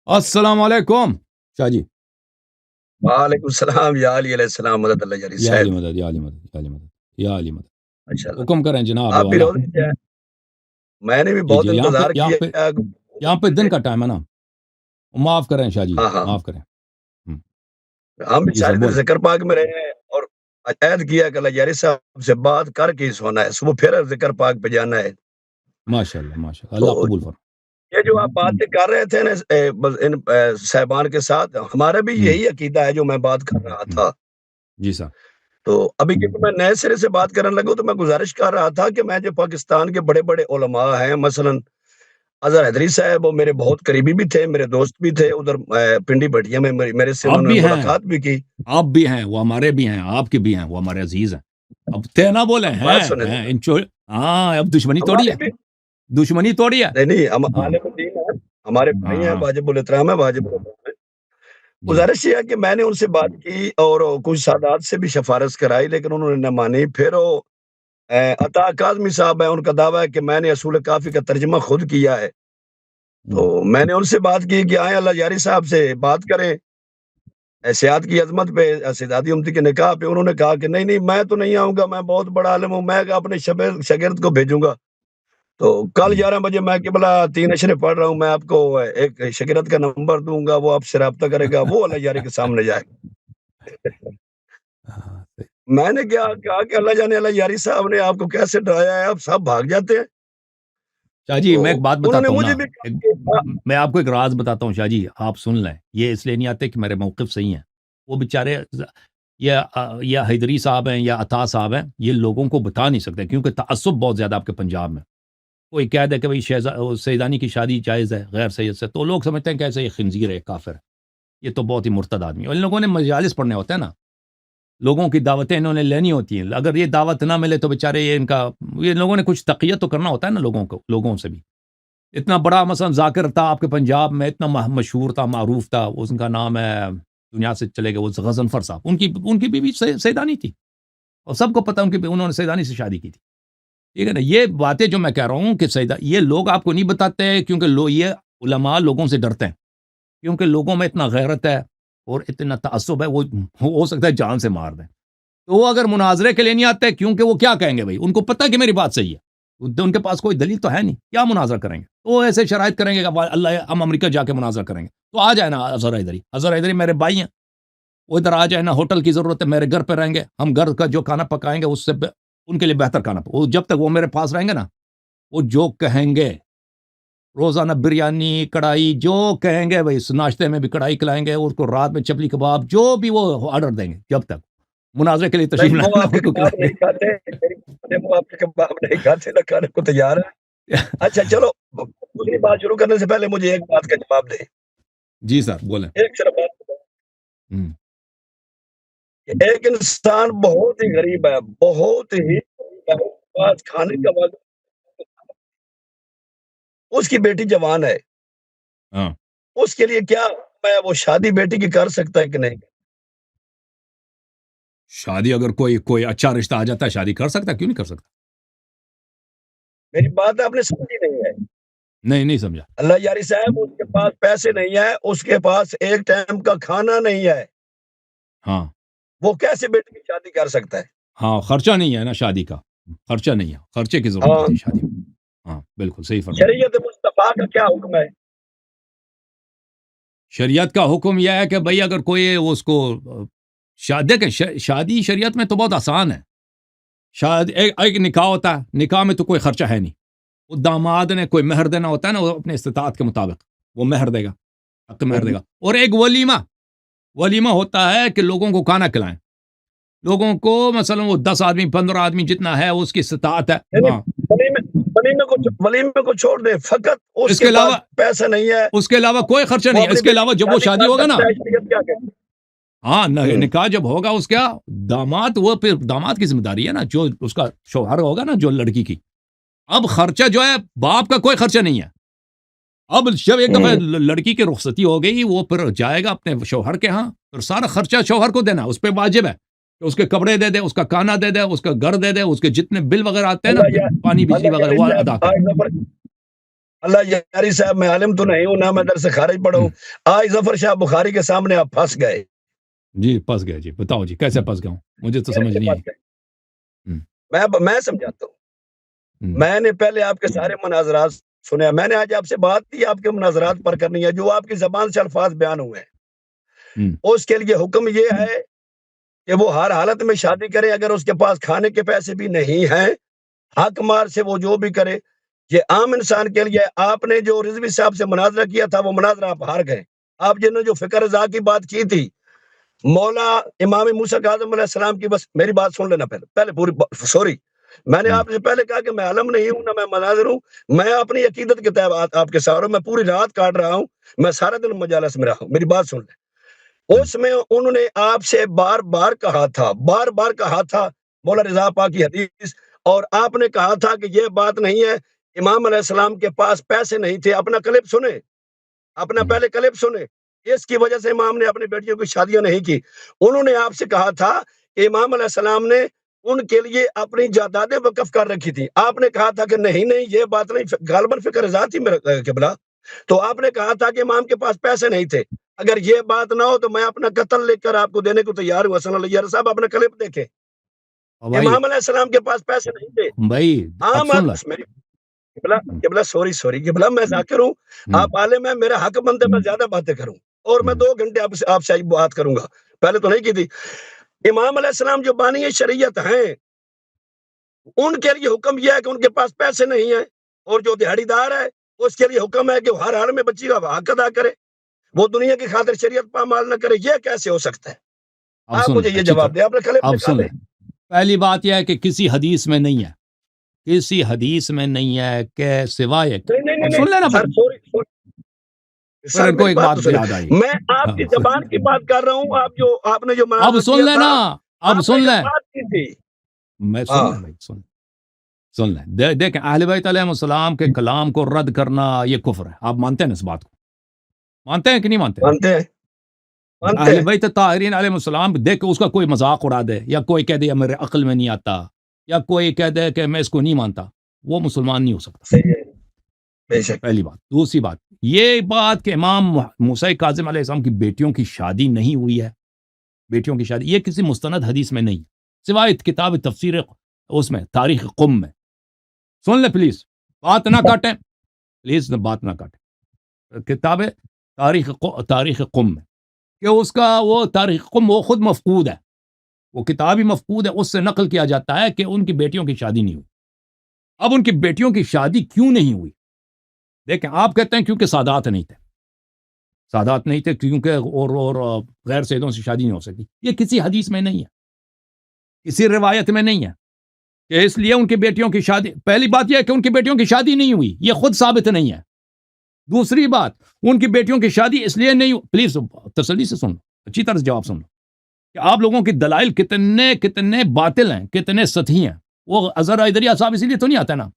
السلام علیکم شاہ جی. وعلیکم السلام یا علی علیہ السلام مدد اللہ جاری یا علی صاحب. مدد یا علی مدد یا علی مدد یا علی مدد. ماشاء اللہ. حکم کریں جناب آپ بھی والا. روزے سے ہیں؟ میں نے بھی جی بہت جی یہاں پہ انتظار یہاں پہ کیا. یہاں پہ دن کا ٹائم ہے نا. معاف کریں شاہ جی, ہاں ہاں معاف کریں. ہم بھی جی سر سارے دن بولیں. ذکر پاک میں رہے ہیں اور عہد کیا کہ اللہ جاری صاحب سے بات کر کے ہی سونا ہے, صبح پھر ذکر پاک پہ جانا ہے. ماشاء اللہ ماشاء اللہ, اللہ تو قبول فرمائے. یہ جو آپ باتیں کر رہے تھے نا ان صاحبان کے ساتھ, ہمارا بھی ہوں یہی عقیدہ ہے جو میں بات کر رہا ہوں. تھا. جی سر. تو ابھی کیونکہ میں نئے سرے سے بات کرنے لگا تو میں گزارش کر رہا تھا کہ میں جو پاکستان کے بڑے بڑے علماء ہیں, مثلاً اظہر حیدری صاحب, وہ میرے بہت قریبی بھی تھے, میرے دوست بھی تھے ادھر پنڈی بٹیا میں, میرے سے آپ انہوں نے بھی ہیں, ملاقات بھی کی. آپ بھی ہیں, وہ ہمارے بھی ہیں, آپ کے بھی ہیں, وہ ہمارے عزیز ہیں. اب تھے نہ بولے اب بات ہیں سنیں ہیں ہاں, اب دشمنی توڑی ہمارے ہے, بھی دشمنی توڑی ہے. نہیں نہیں, ہم ہاں عالم دین ہیں, ہمارے بھائی ہیں, ہاں. واجب الاحترام ہے, واجب الاحترام ہے. جی گزارش یہ ہے کہ میں نے ان سے بات کی اور کچھ سادات سے بھی سفارش کرائی, لیکن انہوں نے نہ مانی. پھر وہ عطا کاظمی صاحب ہیں, ان کا دعویٰ ہے کہ میں نے اصول کافی کا ترجمہ خود کیا ہے. تو میں نے ان سے بات کی کہ آئیں اللہ جاری صاحب سے بات کریں سیاد کی عظمت پہ, سیدادی امتی کے نکاح پہ. انہوں نے کہا کہ نہیں نہیں, میں تو نہیں آؤں گا, میں بہت بڑا عالم ہوں, میں اپنے شاگرد کو بھیجوں گا. تو کل 11 بجے میں قبلہ 3 اشرے پڑھ رہا ہوں, میں آپ کو ایک شاگرد کا نمبر دوں گا, وہ آپ سے رابطہ کرے گا, وہ اللہ جاری کے سامنے جائے گا. ہاں. میں نے کیا کہا کہ اللہ جانے, اللہ جاری صاحب نے آپ کو کیسے ڈرایا ہے, آپ سب بھاگ جاتے ہیں. شاہ جی تو میں ایک بات انہوں نے بتاتا ہوں مجھے نا, بھی کہا میں آپ کو ایک راز بتاتا ہوں شاہ جی, آپ سن لیں. یہ اس لیے نہیں آتے کہ میرے موقف صحیح ہیں. وہ بیچارے یا حیدری صاحب ہیں یا عطا صاحب ہیں, یہ لوگوں کو بتا نہیں سکتے کیونکہ تعصب بہت زیادہ آپ کے پنجاب میں. کوئی کہہ دے کہ بھائی سیدانی کی شادی جائز ہے غیر سید سے, تو لوگ سمجھتے ہیں کہ ایسے یہ خنزیر ہے, کافر ہے, یہ تو بہت ہی مرتد آدمی ہے. اور ان لوگوں نے مجالس پڑھنے ہوتے ہیں نا, لوگوں کی دعوتیں انہوں نے لینی ہوتی ہیں. اگر یہ دعوت نہ ملے تو بیچارے یہ لوگوں نے کچھ تقیت تو کرنا ہوتا ہے نا لوگوں سے بھی. اتنا بڑا مثلا ذاکر تھا آپ کے پنجاب میں, اتنا مشہور تھا, معروف تھا, اس کا نام ہے, دنیا سے چلے گئے, وہ غضنفر صاحب, ان کی بیوی سیدانی تھی, اور سب کو پتہ انہوں نے سیدانی سے شادی کی تھی. ٹھیک ہے نا. یہ باتیں جو میں کہہ رہا ہوں کہ یہ لوگ آپ کو نہیں بتاتے کیونکہ یہ علماء لوگوں سے ڈرتے ہیں, کیونکہ لوگوں میں اتنا غیرت ہے اور اتنا تعصب ہے, وہ ہو سکتا ہے جان سے مار دیں. تو وہ اگر مناظرے کے لیے نہیں آتے, کیونکہ وہ کیا کہیں گے بھائی, ان کو پتہ ہے کہ میری بات صحیح ہے, ان کے پاس کوئی دلیل تو ہے نہیں, کیا مناظرہ کریں گے. تو وہ ایسے شرائط کریں گے کہ اللہ ہم امریکہ جا کے مناظرہ کریں گے. تو آ جائے نا اظہر حیدری میرے بھائی ہیں, وہ ادھر آ جائے نا, ہوٹل کی ضرورت ہے, میرے گھر پہ رہیں گے, ہم گھر کا جو کھانا پکائیں گے اس سے ان کے لیے بہتر کھانا, وہ جب تک وہ میرے پاس رہیں گے نا, وہ جو کہیں گے روزانہ بریانی کڑھائی جو کہیں گے بھائی, ناشتے میں بھی کڑھائی کھلائیں گے, اس کو رات میں چپلی کباب جو بھی وہ آرڈر دیں گے, جب تک مناظرے کے لیے تشریف نہیں, وہ لائیں آپ گے کے ان کو کباب کھلائیں نہیں کھاتے, وہ آپ کے کباب نہیں کھاتے, نہ کھانے کو تیار ہے. گے. اچھا چلو, دوسری بات شروع کرنے سے پہلے مجھے ایک بات کا جواب دیں. جی سر بولیں. ایک صرف بات بتاؤ کہ ایک انسان بہت ہی غریب ہے, بہت ہی غریب ہے, پاس کھانے کا وقت, اس کی بیٹی جوان ہے, ہاں, اس کے لیے کیا میں وہ شادی بیٹی کی کر سکتا ہے کہ نہیں؟ شادی اگر کوئی اچھا رشتہ آ جاتا ہے, شادی کر سکتا ہے, کیوں نہیں کر سکتا. میری بات آپ نے سمجھی نہیں ہے. نہیں سمجھا. اللہ یاری صاحب, اس کے پاس پیسے نہیں ہے, اس کے پاس ایک ٹائم کا کھانا نہیں ہے, ہاں وہ کیسے بیٹی کی شادی کر سکتا ہے؟ ہاں, خرچہ نہیں ہے نا شادی کا, خرچہ نہیں ہے, خرچے کی ضرورت ہاں, ہوتی ہے شادی میں. ہاں بالکل صحیح فرمایا. شریعت مصطفیٰ کا کیا حکم ہے؟ شریعت کا حکم یہ ہے کہ بھائی اگر کوئی اس کو دیکھیں, شادی شریعت میں تو بہت آسان ہے. ایک نکاح ہوتا ہے, نکاح میں تو کوئی خرچہ ہے نہیں, وہ داماد نے کوئی مہر دینا ہوتا ہے نا, وہ اپنے استطاعت کے مطابق وہ مہر دے گا, حق مہر دے گا. اور ایک ولیمہ ہوتا ہے کہ لوگوں کو کھانا کھلائیں, لوگوں کو مثلا وہ 10 آدمی 15 آدمی جتنا ہے اس کی استطاعت ہے. ہاں, ولیمے کو چھوڑ دے, فقط اس اس کے کے پاس علاوہ پیسہ نہیں ہے, اس کے علاوہ کوئی خرچہ وہ نہیں ہے. اپنی اس کے بیٹی علاوہ کی جب وہ شادی کر ہوگا نا, سکتا ہے, شریعت کیا کہتی ہے؟ ہاں نکاح جب ہوگا اس کا داماد, وہ پھر داماد کی ذمہ داری ہے نا, جو اس کا شوہر ہوگا نا, جو لڑکی کی. اب خرچہ جو ہے باپ کا کوئی خرچہ نہیں ہے. اب جب ایک دفعہ لڑکی کی رخصتی ہو گئی, وہ پھر جائے گا اپنے شوہر کے ہاں, پھر سارا خرچہ شوہر کو دینا, اس پہ واجب ہے کہ اس کے کپڑے دے دے, اس کا کھانا دے دے, اس کا گھر دے دے, اس کے جتنے بل وغیرہ آتے ہیں نا, پانی بجلی وغیرہ, وہ ادا کرے. اللہ یاری صاحب میں عالم تو نہیں ہوں نہ میں در سے خارج پڑا ہوں. آج ظفر شاہ بخاری کے سامنے آپ پھنس گئے. جی پھنس گئے. جی بتاؤ جی کیسے پھنس گیا ہوں, مجھے تو سمجھ نہیں آئی. میں سمجھاتا ہوں. میں نے پہلے آپ کے سارے مناظرات سنے. میں نے آج آپ سے بات کی آپ کے مناظرات پر کرنی ہے. جو آپ کی زبان سے الفاظ بیان ہوئے ہیں اس کے لیے حکم یہ ہے کہ وہ ہر حالت میں شادی کرے. اگر اس کے پاس کھانے کے پیسے بھی نہیں ہیں, حق مار سے وہ جو بھی کرے. یہ عام انسان کے لیے. آپ نے جو رضوی صاحب سے مناظرہ کیا تھا وہ مناظرہ آپ ہار گئے. آپ جنہوں نے جو فکر رضا کی بات کی تھی, مولا امام موسیٰ کاظم علیہ السلام کی, بس میری بات سن لینا پہلے پوری. سوری, میں نے آپ سے پہلے کہا کہ میں عالم نہیں ہوں نہ میں مناظر ہوں. میں اپنی عقیدت کے تحت آپ کے ساتھ میں پوری رات کاٹ رہا ہوں. میں سارا دن مجالس میں رہا ہوں. میری بات سن لیں. اس میں انہوں نے آپ سے بار بار کہا تھا مولا رضا پاک کی حدیث, اور آپ نے کہا تھا کہ یہ بات نہیں ہے امام علیہ السلام کے پاس پیسے نہیں تھے. اپنا کلپ سنیں, اپنا پہلے کلپ سنیں. اس کی وجہ سے امام نے اپنی بیٹیوں کی شادیاں نہیں کی. انہوں نے آپ سے کہا تھا کہ امام علیہ السلام نے ان کے لیے اپنی جائیدادیں وقف کر رکھی تھی. آپ نے کہا تھا کہ نہیں یہ بات نہیں, غالباً فکر رضا تھی میرا قبلہ. تو آپ نے کہا تھا کہ امام کے پاس پیسے نہیں تھے. اگر یہ بات نہ ہو تو میں اپنا قتل لکھ کر آپ کو دینے کو تیار ہوں. حسن علی صاحب اپنا کلپ دیکھیں. امام علیہ السلام کے پاس پیسے نہیں تھے. بھائی عام آدمی, قبلہ سوری قبلہ, میں ذاکر ہوں, آپ عالم ہیں, میرا حق بنتا ہے میں زیادہ باتیں کروں, اور میں 2 گھنٹے آپ سے بات کروں گا. پہلے تو نہیں کی تھی. امام علیہ السلام جو بانی شریعت ہیں, ان کے لیے حکم یہ ہے کہ ان کے پاس پیسے نہیں ہیں, اور جو دیہڑی دار ہے اس کے لیے حکم ہے کہ ہر حال میں بچی کا حق ادا کرے, وہ دنیا کی خاطر شریعت پامال نہ کرے. یہ کیسے ہو سکتا ہے؟ آپ مجھے یہ جواب دیں. آپ نے کلپ نکال لیں. پہلی بات یہ ہے کہ کسی حدیث میں نہیں ہے, کسی حدیث میں نہیں ہے کہ سوائے سن لینا. سر کو ایک بات یاد آئی, میں آپ کی زبان کی بات کر رہا ہوں. آپ نے جو اب سن لینا, اب سن لیں. میں سن لیں. دیکھیں اہل بیت علیہ السلام کے کلام کو رد کرنا یہ کفر ہے. آپ مانتے ہیں اس بات کو؟ مانتے ہیں کہ نہیں مانتے؟ مانتے ہیں. اہل بیت طاہرین علیہ السلام, دیکھ اس کا کوئی مذاق اڑا دے, یا کوئی کہہ دے میرے عقل میں نہیں آتا, یا کوئی کہہ دے کہ میں اس کو نہیں مانتا, وہ مسلمان نہیں ہو سکتا. پہلی بات. دوسری بات, یہ بات کہ امام موسیٰ کاظم علیہ السلام کی بیٹیوں کی شادی نہیں ہوئی ہے, بیٹیوں کی شادی, یہ کسی مستند حدیث میں نہیں, سوائے کتاب تفسیر اس میں تاریخ قم میں. سن لے پلیز, بات نہ کاٹیں پلیز, بات نہ کاٹیں. کتاب تاریخ قم میں, کہ اس کا وہ تاریخ قم وہ خود مفقود ہے, وہ کتاب ہی مفقود ہے. اس سے نقل کیا جاتا ہے کہ ان کی بیٹیوں کی شادی نہیں ہوئی. اب ان کی بیٹیوں کی شادی کیوں نہیں ہوئی؟ دیکھیں, آپ کہتے ہیں کیونکہ سادات نہیں تھے, کیونکہ اور غیر سیدوں سے شادی نہیں ہو سکتی. یہ کسی حدیث میں نہیں ہے, کسی روایت میں نہیں ہے کہ اس لیے ان کی بیٹیوں کی شادی. پہلی بات یہ ہے کہ ان کی بیٹیوں کی شادی نہیں ہوئی, یہ خود ثابت نہیں ہے. دوسری بات, ان کی بیٹیوں کی شادی اس لیے نہیں ہوئی. پلیز تسلی سے سن لو, اچھی طرح سے جواب سن لو, کہ آپ لوگوں کی دلائل کتنے باطل ہیں, کتنے سطحی ہیں. وہ اظہر حیدری صاحب اسی لیے تو نہیں آتا نا.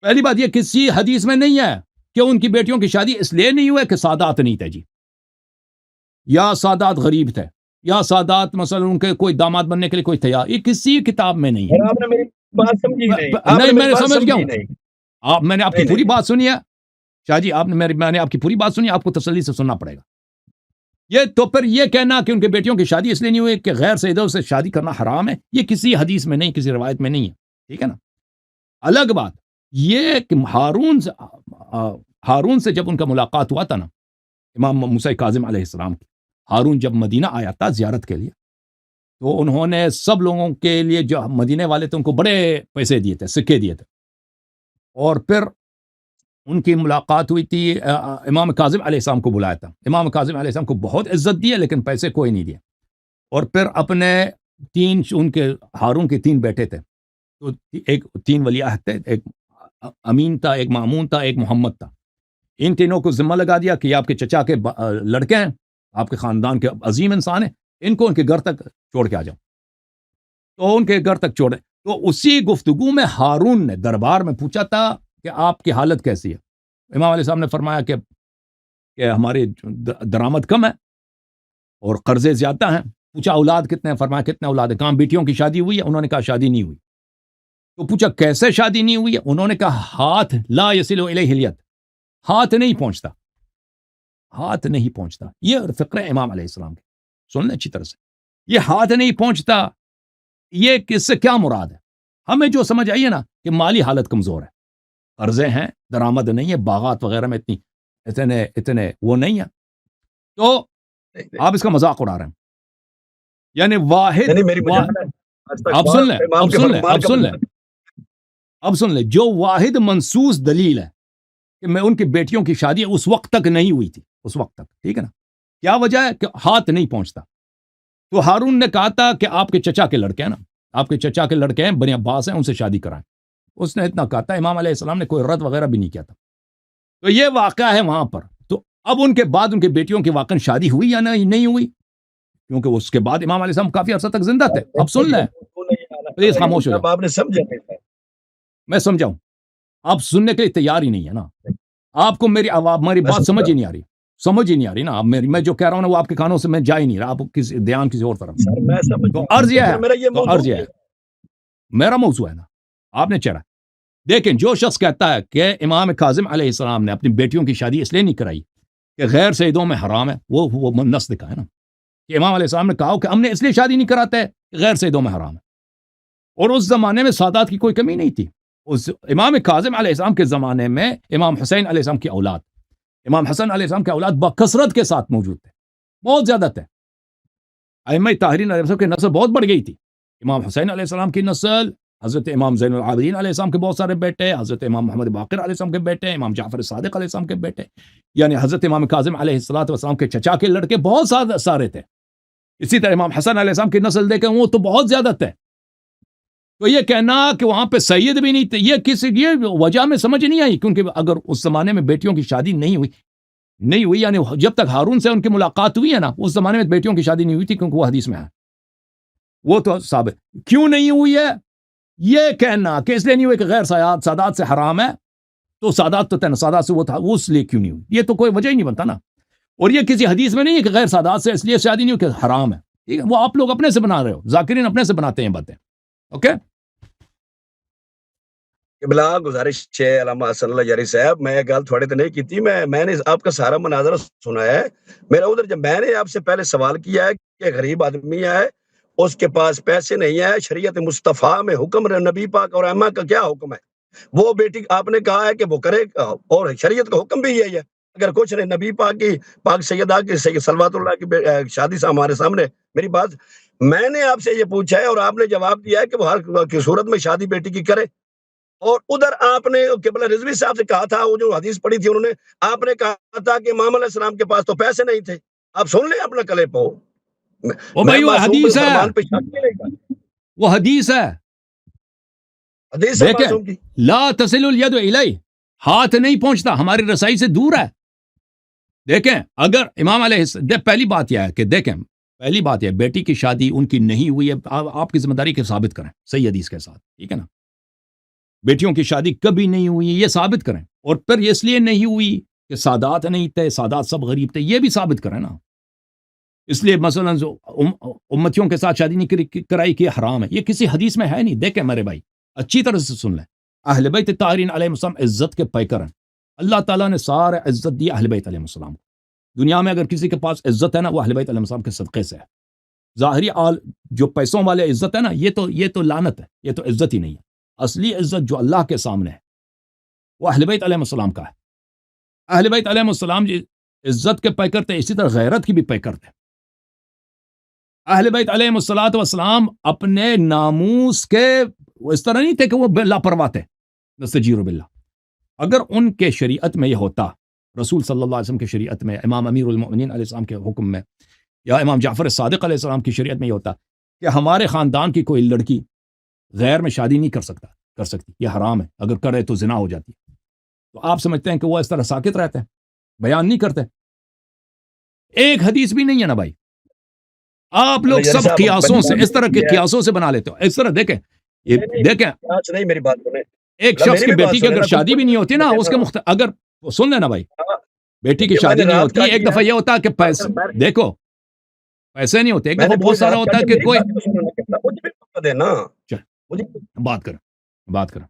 پہلی بات, یہ کسی حدیث میں نہیں ہے کہ ان کی بیٹیوں کی شادی اس لیے نہیں ہوئے کہ سادات نہیں تھے جی, یا سادات غریب تھے, یا سادات مثلا ان کے کوئی داماد بننے کے لیے کوئی تیار. یہ کسی کتاب میں نہیں ہے. آپ نے میری بات سمجھی نہیں, میں نے سمجھ گیا ہوں. میں نے آپ کی پوری بات سنی ہے شاہ جی, میں نے آپ کی پوری بات سنی, آپ کو تسلی سے سننا پڑے گا. یہ تو پھر یہ کہنا کہ ان کے بیٹیوں کی شادی اس لیے نہیں ہوئی کہ غیر سیدوں سے شادی کرنا حرام ہے, یہ کسی حدیث میں نہیں, کسی روایت میں نہیں ہے. ٹھیک ہے نا. الگ بات یہ کہ ہارون سے جب ان کا ملاقات ہوا تھا نا, امام موسیٰ کاظم علیہ السلام کی, ہارون جب مدینہ آیا تھا زیارت کے لیے, تو انہوں نے سب لوگوں کے لیے جو مدینے والے تھے ان کو بڑے پیسے دیے تھے, سکے دیے تھے. اور پھر ان کی ملاقات ہوئی تھی, امام کاظم علیہ السلام کو بلایا تھا. امام کاظم علیہ السلام کو بہت عزت دی, لیکن پیسے کوئی نہیں دیے. اور پھر اپنے ان کے ہارون کے 3 بیٹے تھے, تو ایک 3 ولی عہد تھے, ایک امین تھا, ایک مامون تھا, ایک محمد تھا. ان تینوں کو ذمہ لگا دیا کہ یہ آپ کے چچا کے لڑکے ہیں, آپ کے خاندان کے عظیم انسان ہیں, ان کو ان کے گھر تک چھوڑ کے آ جاؤ. تو ان کے گھر تک چھوڑے. تو اسی گفتگو میں ہارون نے دربار میں پوچھا تھا کہ آپ کی حالت کیسی ہے. امام علیہ السلام نے فرمایا کہ ہماری درآمد کم ہے اور قرضے زیادہ ہیں. پوچھا اولاد کتنے ہیں؟ فرمایا کتنے اولاد ہیں؟ کہاں بیٹیوں کی شادی ہوئی ہے؟ انہوں نے کہا شادی نہیں ہوئی. تو پوچھا کیسے شادی نہیں ہوئی ہے؟ انہوں نے کہا ہاتھ لا یصل الیہ الید, ہاتھ نہیں پہنچتا، ہاتھ نہیں پہنچتا. یہ فقہ امام علیہ السلام کے سن لیں اچھی طرح سے. یہ ہاتھ نہیں پہنچتا، یہ کس سے کیا مراد ہے؟ ہمیں جو سمجھ آئیے نا کہ مالی حالت کمزور ہے، قرضے ہیں، درآمد نہیں ہے، باغات وغیرہ میں اتنے وہ نہیں ہے، تو آپ اس کا مذاق اڑا رہے ہیں. یعنی واحد نہیں میری بجان ہے آج تک آپ سن لیں، امام اب کے سن لیں، فرمان اب کا سن لیں، مطابق اب سن لیں، جو واحد منصوص دلیل ہے کہ میں ان کی بیٹیوں کی شادی اس وقت تک نہیں ہوئی تھی، اس وقت تک، ٹھیک ہے نا، کیا وجہ ہے کہ ہاتھ نہیں پہنچتا. تو ہارون نے کہا تھا کہ آپ کے چچا کے لڑکے ہیں نا، آپ کے چچا کے لڑکے ہیں، بنی عباس ہیں، ان سے شادی کرائیں. اس نے اتنا کہا تھا، امام علیہ السلام نے کوئی رد وغیرہ بھی نہیں کیا تھا. تو یہ واقعہ ہے وہاں پر. تو اب ان کے بعد ان کے بیٹیوں کی واقعا شادی ہوئی یا نہیں ہوئی؟ کیونکہ اس کے بعد امام علیہ السلام کافی عرصہ تک زندہ تھے. اب سن لیں، پلیز خاموش ہو جاؤ. اب آپ نے سمجھا نہیں تھا. میں سمجھاؤں، آپ سننے کے لیے تیار ہی نہیں ہے نا. آپ کو میری بات سمجھ ہی نہیں آ رہی، سمجھ ہی نہیں آ رہی نا. میں جو کہہ رہا ہوں نا وہ آپ کے کانوں سے میں جا ہی نہیں رہا، آپ کسی دھیان کسی اور طرف. سر میں سمجھ تو عرض یہ ہے، میرا یہ تو عرض یہ موضوع ہے، میرا موضوع ہے نا، آپ نے چڑھا. دیکھیں، جو شخص کہتا ہے کہ امام کاظم علیہ السلام نے اپنی بیٹیوں کی شادی اس لیے نہیں کرائی کہ غیر سیدوں میں حرام ہے، وہ نص دکھا ہے نا کہ امام علیہ السلام نے کہا کہ ہم نے اس لیے شادی نہیں کراتے کہ غیر سیدوں میں حرام ہے. اور اس زمانے میں سادات کی کوئی کمی نہیں تھی. اس امام کاظم علیہ السلام کے زمانے میں امام حسین علیہ السلام کی اولاد، امام حسن علیہ السلام کے اولاد بکثرت کے ساتھ موجود تھے، بہت زیادہ تھے. ائمہ طاہرین علیہ السلام کی نسل بہت بڑھ گئی تھی. امام حسین علیہ السلام کی نسل، حضرت امام زین العابدین علیہ السلام کے بہت سارے بیٹے، حضرت امام محمد باقر علیہ السلام کے بیٹے، امام جعفر صادق علیہ السلام کے بیٹے، یعنی حضرت امام کاظم علیہ السلام کے چچا کے لڑکے بہت سارے تھے. اسی طرح امام حسن علیہ السلام کی نسل دیکھیں وہ تو بہت زیادہ تھے. تو یہ کہنا کہ وہاں پہ سید بھی نہیں تھے، یہ وجہ میں سمجھ نہیں آئی. کیونکہ اگر اس زمانے میں بیٹیوں کی شادی نہیں ہوئی، یعنی جب تک ہارون سے ان کی ملاقات ہوئی ہے نا، اس زمانے میں بیٹیوں کی شادی نہیں ہوئی تھی، کیونکہ وہ حدیث میں ہے. وہ تو ثابت کیوں نہیں ہوئی ہے؟ یہ کہنا کہ اس لیے نہیں ہوئی کہ غیر سادات سے حرام ہے، تو سادات تو تھے، سادات سے وہ تھا، وہ اس لیے کیوں نہیں ہوئی؟ یہ تو کوئی وجہ ہی نہیں بنتا نا. اور یہ کسی حدیث میں نہیں ہے کہ غیر سادات سے اس لیے شادی نہیں ہوئی کہ حرام ہے. ٹھیک ہے، وہ آپ لوگ اپنے سے بنا رہے ہو، ذاکرین اپنے سے بناتے ہیں باتیں. اوکے، بلا گزارش ہے علامہ حسن اللہ یاری صاحب، میں یہ گل تھوڑے تے نہیں کی تھی. میں نے آپ کا سارا مناظرہ سنا ہے. میرا ادھر جب میں نے آپ سے پہلے سوال کیا ہے کہ غریب آدمی ہے، اس کے پاس پیسے نہیں ہے، شریعت مصطفیٰ میں حکم نبی پاک اور ائمہ کا کیا حکم ہے؟ وہ بیٹی آپ نے کہا ہے کہ وہ کرے، اور شریعت کا حکم بھی یہی ہے. اگر کچھ نہیں، نبی پاک کی، پاک سیدہ کی، سید صلوات اللہ کی شادی سے ہمارے سامنے. میری بات، میں نے آپ سے یہ پوچھا ہے اور آپ نے جواب دیا ہے کہ وہ ہر کی صورت میں شادی بیٹی کی کرے. اور ادھر آپ نے قبلہ رضوی صاحب سے کہا تھا، وہ جو حدیث پڑھی تھی انہوں نے، آپ نے کہا تھا کہ امام علیہ السلام کے پاس تو پیسے نہیں تھے. آپ سن لیں اپنا کلپ ہو. وہ میں بھائی وہ معصوم حدیث ہے، فرمان پہ شک نہیں کرتا. وہ حدیث ہے. حدیث ہے دیکھیں، معصوم کی. لا تصل الید الیہ، ہاتھ نہیں پہنچتا، ہماری رسائی سے دور ہے. دیکھیں، اگر امام علیہ السلام، پہلی بات یہ ہے کہ دیکھیں، پہلی بات یہ بیٹی کی شادی ان کی نہیں ہوئی ہے، آپ کی ذمہ داری کے ثابت کریں صحیح حدیث کے ساتھ، ٹھیک ہے نا. بیٹیوں کی شادی کبھی نہیں ہوئی یہ ثابت کریں. اور پھر اس لیے نہیں ہوئی کہ سادات نہیں تھے، سادات سب غریب تھے، یہ بھی ثابت کریں نا. اس لیے مثلا امتیوں کے ساتھ شادی نہیں کرائی کہ حرام ہے، یہ کسی حدیث میں ہے نہیں. دیکھیں میرے بھائی، اچھی طرح سے سن لیں، اہل بیت طاہرین علیہ السلام عزت کے پیکر ہیں. اللہ تعالیٰ نے سارے عزت دی اہل بیت علیہ السلام کو. دنیا میں اگر کسی کے پاس عزت ہے نا، وہ اہل بیت علیہ السلام کے صدقے سے ہے. ظاہری جو پیسوں والے عزت ہے نا، یہ تو لعنت ہے، یہ تو عزت ہی نہیں ہے. اصلی عزت جو اللہ کے سامنے ہے وہ اہل بیت علیہ السلام کا ہے. اہل بیت علیہ السلام جی عزت کے پیکر تھے، اسی طرح غیرت کی بھی پیکر تھے. اہل بیت علیہ السلام اپنے ناموس کے اس طرح نہیں تھے کہ وہ لاپرواہ تھے. نستجیر باللہ، اگر ان کے شریعت میں یہ ہوتا، رسول صلی اللہ علیہ وسلم کے شریعت میں، امام امیر المؤمنین علیہ السلام کے حکم میں، یا امام جعفر صادق علیہ السلام کی شریعت میں یہ ہوتا کہ ہمارے خاندان کی کوئی لڑکی غیر میں شادی نہیں کر سکتی، یہ حرام ہے، اگر کرے تو زنا ہو جاتی. تو آپ سمجھتے ہیں کہ وہ اس طرح ساکت رہتے ہیں، بیان نہیں کرتے؟ ایک حدیث بھی نہیں ہے نا بھائی. آپ لوگ سب قیاسوں سے، اس طرح کے قیاسوں سے بنا لیتے ہو. اس طرح دیکھیں، نہیں میری بات سنیں، ایک شخص کی بیٹی کی اگر شادی بھی نہیں ہوتی نا، اس کے اگر سن لینا بھائی، بیٹی کی شادی نہیں ہوتی، ایک دفعہ یہ ہوتا کہ پیسے، دیکھو پیسے نہیں ہوتے، ایک دفعہ بہت سارا ہوتا ہے کہ کوئی بات کریں.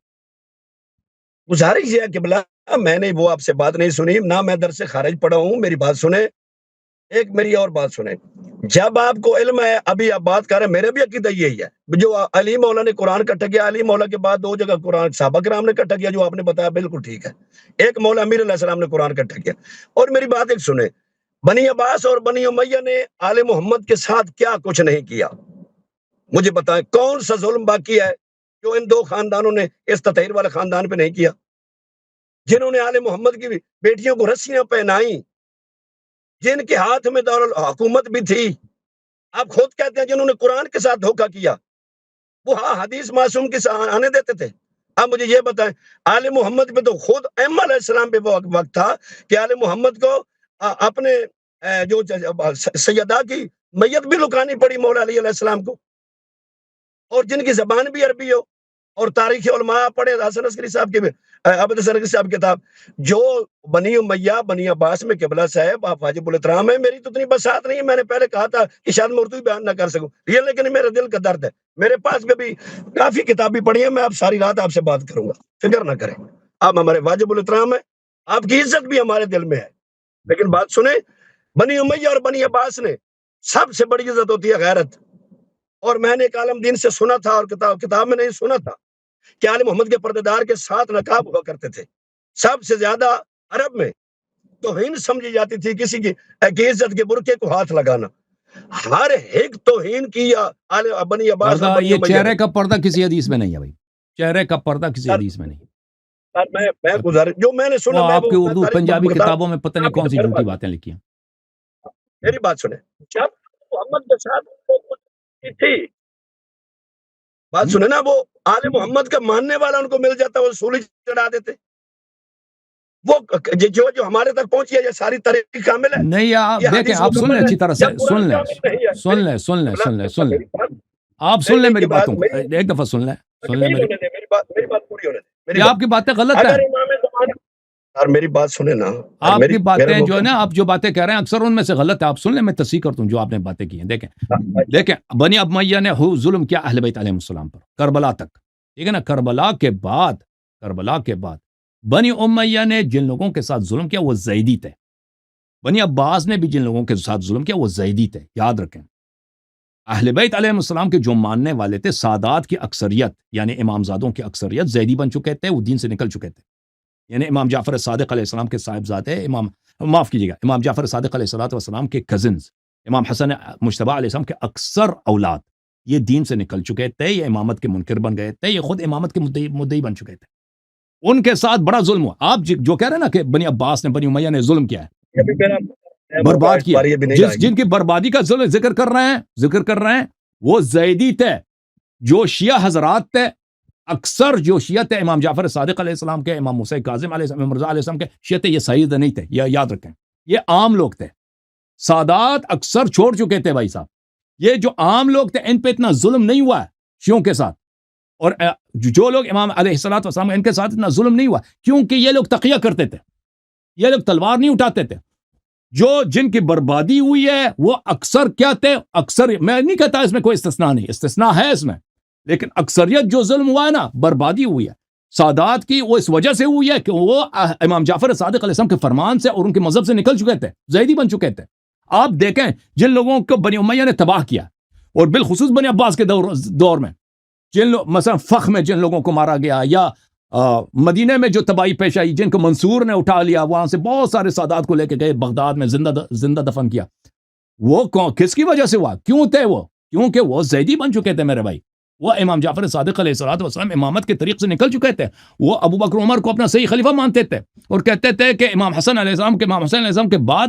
گزارش یہ ہے قبلہ میں نے وہ آپ سے بات نہیں سنی نہ میں در سے خارج پڑا ہوں میری بات سنیں ایک میری اور بات سنیں جب آپ کو علم ہے ابھی آپ بات کر رہے ہیں میرے بھی عقیدہ یہی ہے جو علی مولا نے قرآن کٹا کیا علی مولا کے بعد 2 جگہ قرآن صحابہ کرام نے کٹا کیا جو آپ نے بتایا بالکل ٹھیک ہے ایک مولا امیر علیہ السلام نے قرآن کٹا کیا اور میری بات ایک سنیں بنی عباس اور بنی امیہ نے آل محمد کے ساتھ کیا کچھ نہیں کیا مجھے بتائیں کون سا ظلم باقی ہے جو ان 2 خاندانوں نے اس تطہیر والے خاندان پہ نہیں کیا جنہوں نے آل محمد کی بیٹیوں کو رسیاں پہنائیں جن کے ہاتھ میں دارالحکومت بھی تھی آپ خود کہتے ہیں جنہوں نے قرآن کے ساتھ دھوکہ کیا وہ حدیث معصوم کے ساتھ آنے دیتے تھے آپ مجھے یہ بتائیں آل محمد پہ تو خود ائمہ علیہ السلام پہ وہ وقت تھا کہ آل محمد کو اپنے جو سیدہ کی میت بھی لکانی پڑی مولا علی علیہ السلام کو اور جن کی زبان بھی عربی ہو اور تاریخ علماء پڑھے حسن عسکری صاحب کے عبد السر صاحب کتاب جو بنی امیہ بنی عباس میں قبلہ صاحب آپ واجب الاحترام ہے میری تو اتنی بساط نہیں ہے میں نے پہلے کہا تھا کہ شاید میں اردو بیان نہ کر سکوں یہ لیکن میرے دل کا درد ہے میرے پاس بھی کافی کتابیں پڑھی ہیں میں آپ ساری رات آپ سے بات کروں گا فکر نہ کریں آپ ہمارے واجب الاحترام ہیں آپ کی عزت بھی ہمارے دل میں ہے لیکن بات سنیں بنی امیہ اور بنی عباس نے سب سے بڑی عزت ہوتی ہے غیرت اور میں نے ایک عالم دین سے سنا تھا اور کتاب میں نہیں سنا تھا کہ آل محمد کے پردے دار کے 7 نقاب ہوا کرتے تھے سب سے زیادہ عرب میں توہین سمجھی جاتی تھی کسی کی عزت کے برقعے کو ہاتھ لگانا ہر ایک توہین کیا بنی عباس اور بنی یہ امیہ چہرے کا پردہ کسی حدیث میں نہیں ہے بھائی چہرے کا پردہ کسی حدیث میں نہیں میں گزارش جو میں نے سنا آپ کی اردو پنجابی کتابوں میں پتہ نہیں کون سی جھوٹی بات باتیں لکھی ہیں میری بات سنیں جب محمد کے ساتھ تھی بات سنیں نا وہ آل محمد کا ماننے والا ان کو مل جاتا وہ سولی چڑھا دیتے وہ جو ہمارے تک پہنچی ہے یہ ساری تاریخ کامل ہے نہیں آپ دیکھیں آپ سن لیں اچھی طرح سے سن لیں آپ سن لیں میری باتوں کو ایک دفعہ سن لیں میری بات پوری ہونے دیں یہ آپ کی باتیں غلط ہیں یار میری بات سنیں نا آپ کی باتیں جو ہے نا آپ جو باتیں کہہ رہے ہیں اکثر ان میں سے غلط ہے آپ سن لیں میں تصحیح کرتا ہوں جو آپ نے باتیں کی ہیں دیکھیں بنی امیہ نے ظلم کیا اہل بیت علیہ السلام پر کربلا تک ٹھیک ہے نا کربلا کے بعد بنی امیہ نے جن لوگوں کے ساتھ ظلم کیا وہ زیدی تھے بنی عباس نے بھی جن لوگوں کے ساتھ ظلم کیا وہ زیدی تھے یاد رکھیں اہل بیت علیہ السلام کے جو ماننے والے تھے سادات کی اکثریت یعنی امام زادوں کی اکثریت زیدی بن چکے تھے وہ دین سے نکل چکے تھے یعنی امام جعفر صادق علیہ السلام کے صاحبزادے امام جعفر صادق علیہ السلام کے کزنز امام حسن مجتبی علیہ السلام کے اکثر اولاد یہ دین سے نکل چکے تھے یہ امامت کے منکر بن گئے تھے یہ خود امامت کے مدعی بن چکے تھے ان کے ساتھ بڑا ظلم ہوا آپ جو کہہ رہے ہیں نا کہ بنی عباس نے بنی امیہ نے ظلم کیا ہے برباد کیا جن کی بربادی کا ذکر کر رہے ہیں وہ زیدی تھے جو شیعہ حضرات تھے اکثر جو شیعہ تھے امام جعفر صادق علیہ السلام کے امام موسیٰ کاظم علیہ السلام امام رضا علیہ السلام کے شیعہ تھے یہ سید نہیں تھے یہ یاد رکھیں یہ عام لوگ تھے سادات اکثر چھوڑ چکے تھے بھائی صاحب یہ جو عام لوگ تھے ان پہ اتنا ظلم نہیں ہوا ہے شیعوں کے ساتھ اور جو لوگ امام علیہ السلام ان کے ساتھ اتنا ظلم نہیں ہوا کیونکہ یہ لوگ تقیہ کرتے تھے یہ لوگ تلوار نہیں اٹھاتے تھے جن کی بربادی ہوئی ہے وہ اکثر کیا تھے اکثر میں نہیں کہتا اس میں کوئی استثناء نہیں استثناء ہے اس میں لیکن اکثریت جو ظلم ہوا ہے نا بربادی ہوئی ہے سادات کی وہ اس وجہ سے ہوئی ہے کہ وہ امام جعفر صادق علیہ السلام کے فرمان سے اور ان کے مذہب سے نکل چکے تھے زیدی بن چکے تھے آپ دیکھیں جن لوگوں کو بنی امیہ نے تباہ کیا اور بالخصوص بنی عباس کے دور میں مثلا فخ میں جن لوگوں کو مارا گیا یا مدینے میں جو تباہی پیش آئی جن کو منصور نے اٹھا لیا وہاں سے بہت سارے سادات کو لے کے گئے بغداد میں زندہ دفن کیا وہ کس کی وجہ سے ہوا کیوں تھے وہ کیونکہ وہ زیدی بن چکے تھے میرے بھائی وہ امام جعفر صادق علیہ السلام امامت کے طریق سے نکل چکے تھے وہ ابو بکر عمر کو اپنا صحیح خلیفہ مانتے تھے اور کہتے تھے کہ امام حسن علیہ السلام کے بعد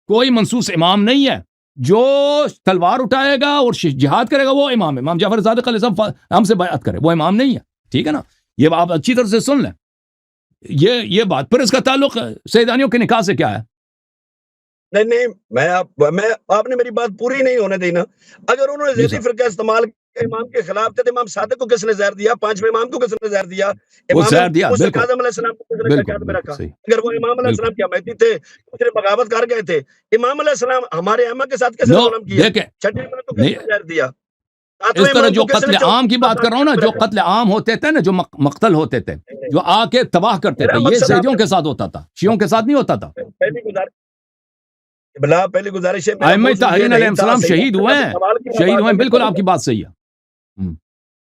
کوئی منصوص امام نہیں ہے جو تلوار اٹھائے گا اور جہاد کرے گا وہ امام جعفر صادق علیہ السلام ہم سے بیعت کرے وہ امام نہیں ہے ٹھیک ہے نا یہ آپ اچھی طرح سے سن لیں یہ بات پھر اس کا تعلق سیدانیوں کے نکاح سے کیا ہے نہیں آپ نے میری بات پوری نہیں ہونے دی نا اگر انہوں نے زیدی فرقہ استعمال امام کے خلاف تھے امام صادق کو کس نے زہر دیا 5ویں امام کو کس نے زہر دیا امام کاظم علیہ السلام کو کس نے قید میں رکھا اگر وہ امام علیہ السلام کے حمایتی تھے اس نے بغاوت کر گئے تھے امام علیہ السلام ہمارے ائمہ کے ساتھ کیسے ظلم کیا چھٹی امام کو کس نے زہر دیا ساتویں اس طرح امام جو کو کس قتل نے عام کی بات کر رہا ہوں نا، جو رکھا؟ قتل عام ہوتے تھے نا، جو مقتل ہوتے تھے، جو آ کے تباہ کرتے میرا تھے، یہ مقصد آپ زیدیوں کے ساتھ ہوتا تھا، شیعوں کے ساتھ نہیں ہوتا تھا۔ پہلی گزارش بلا پہلی گزارش ہے، میرا ائمہ موضوع یہ طاہرین علیہ نہیں تھا، السلام صحیح شہید ہوئے ہیں، سوال کی شہید ہوئے ہیں، بات بالکل آپ کی بات صحیح ہے،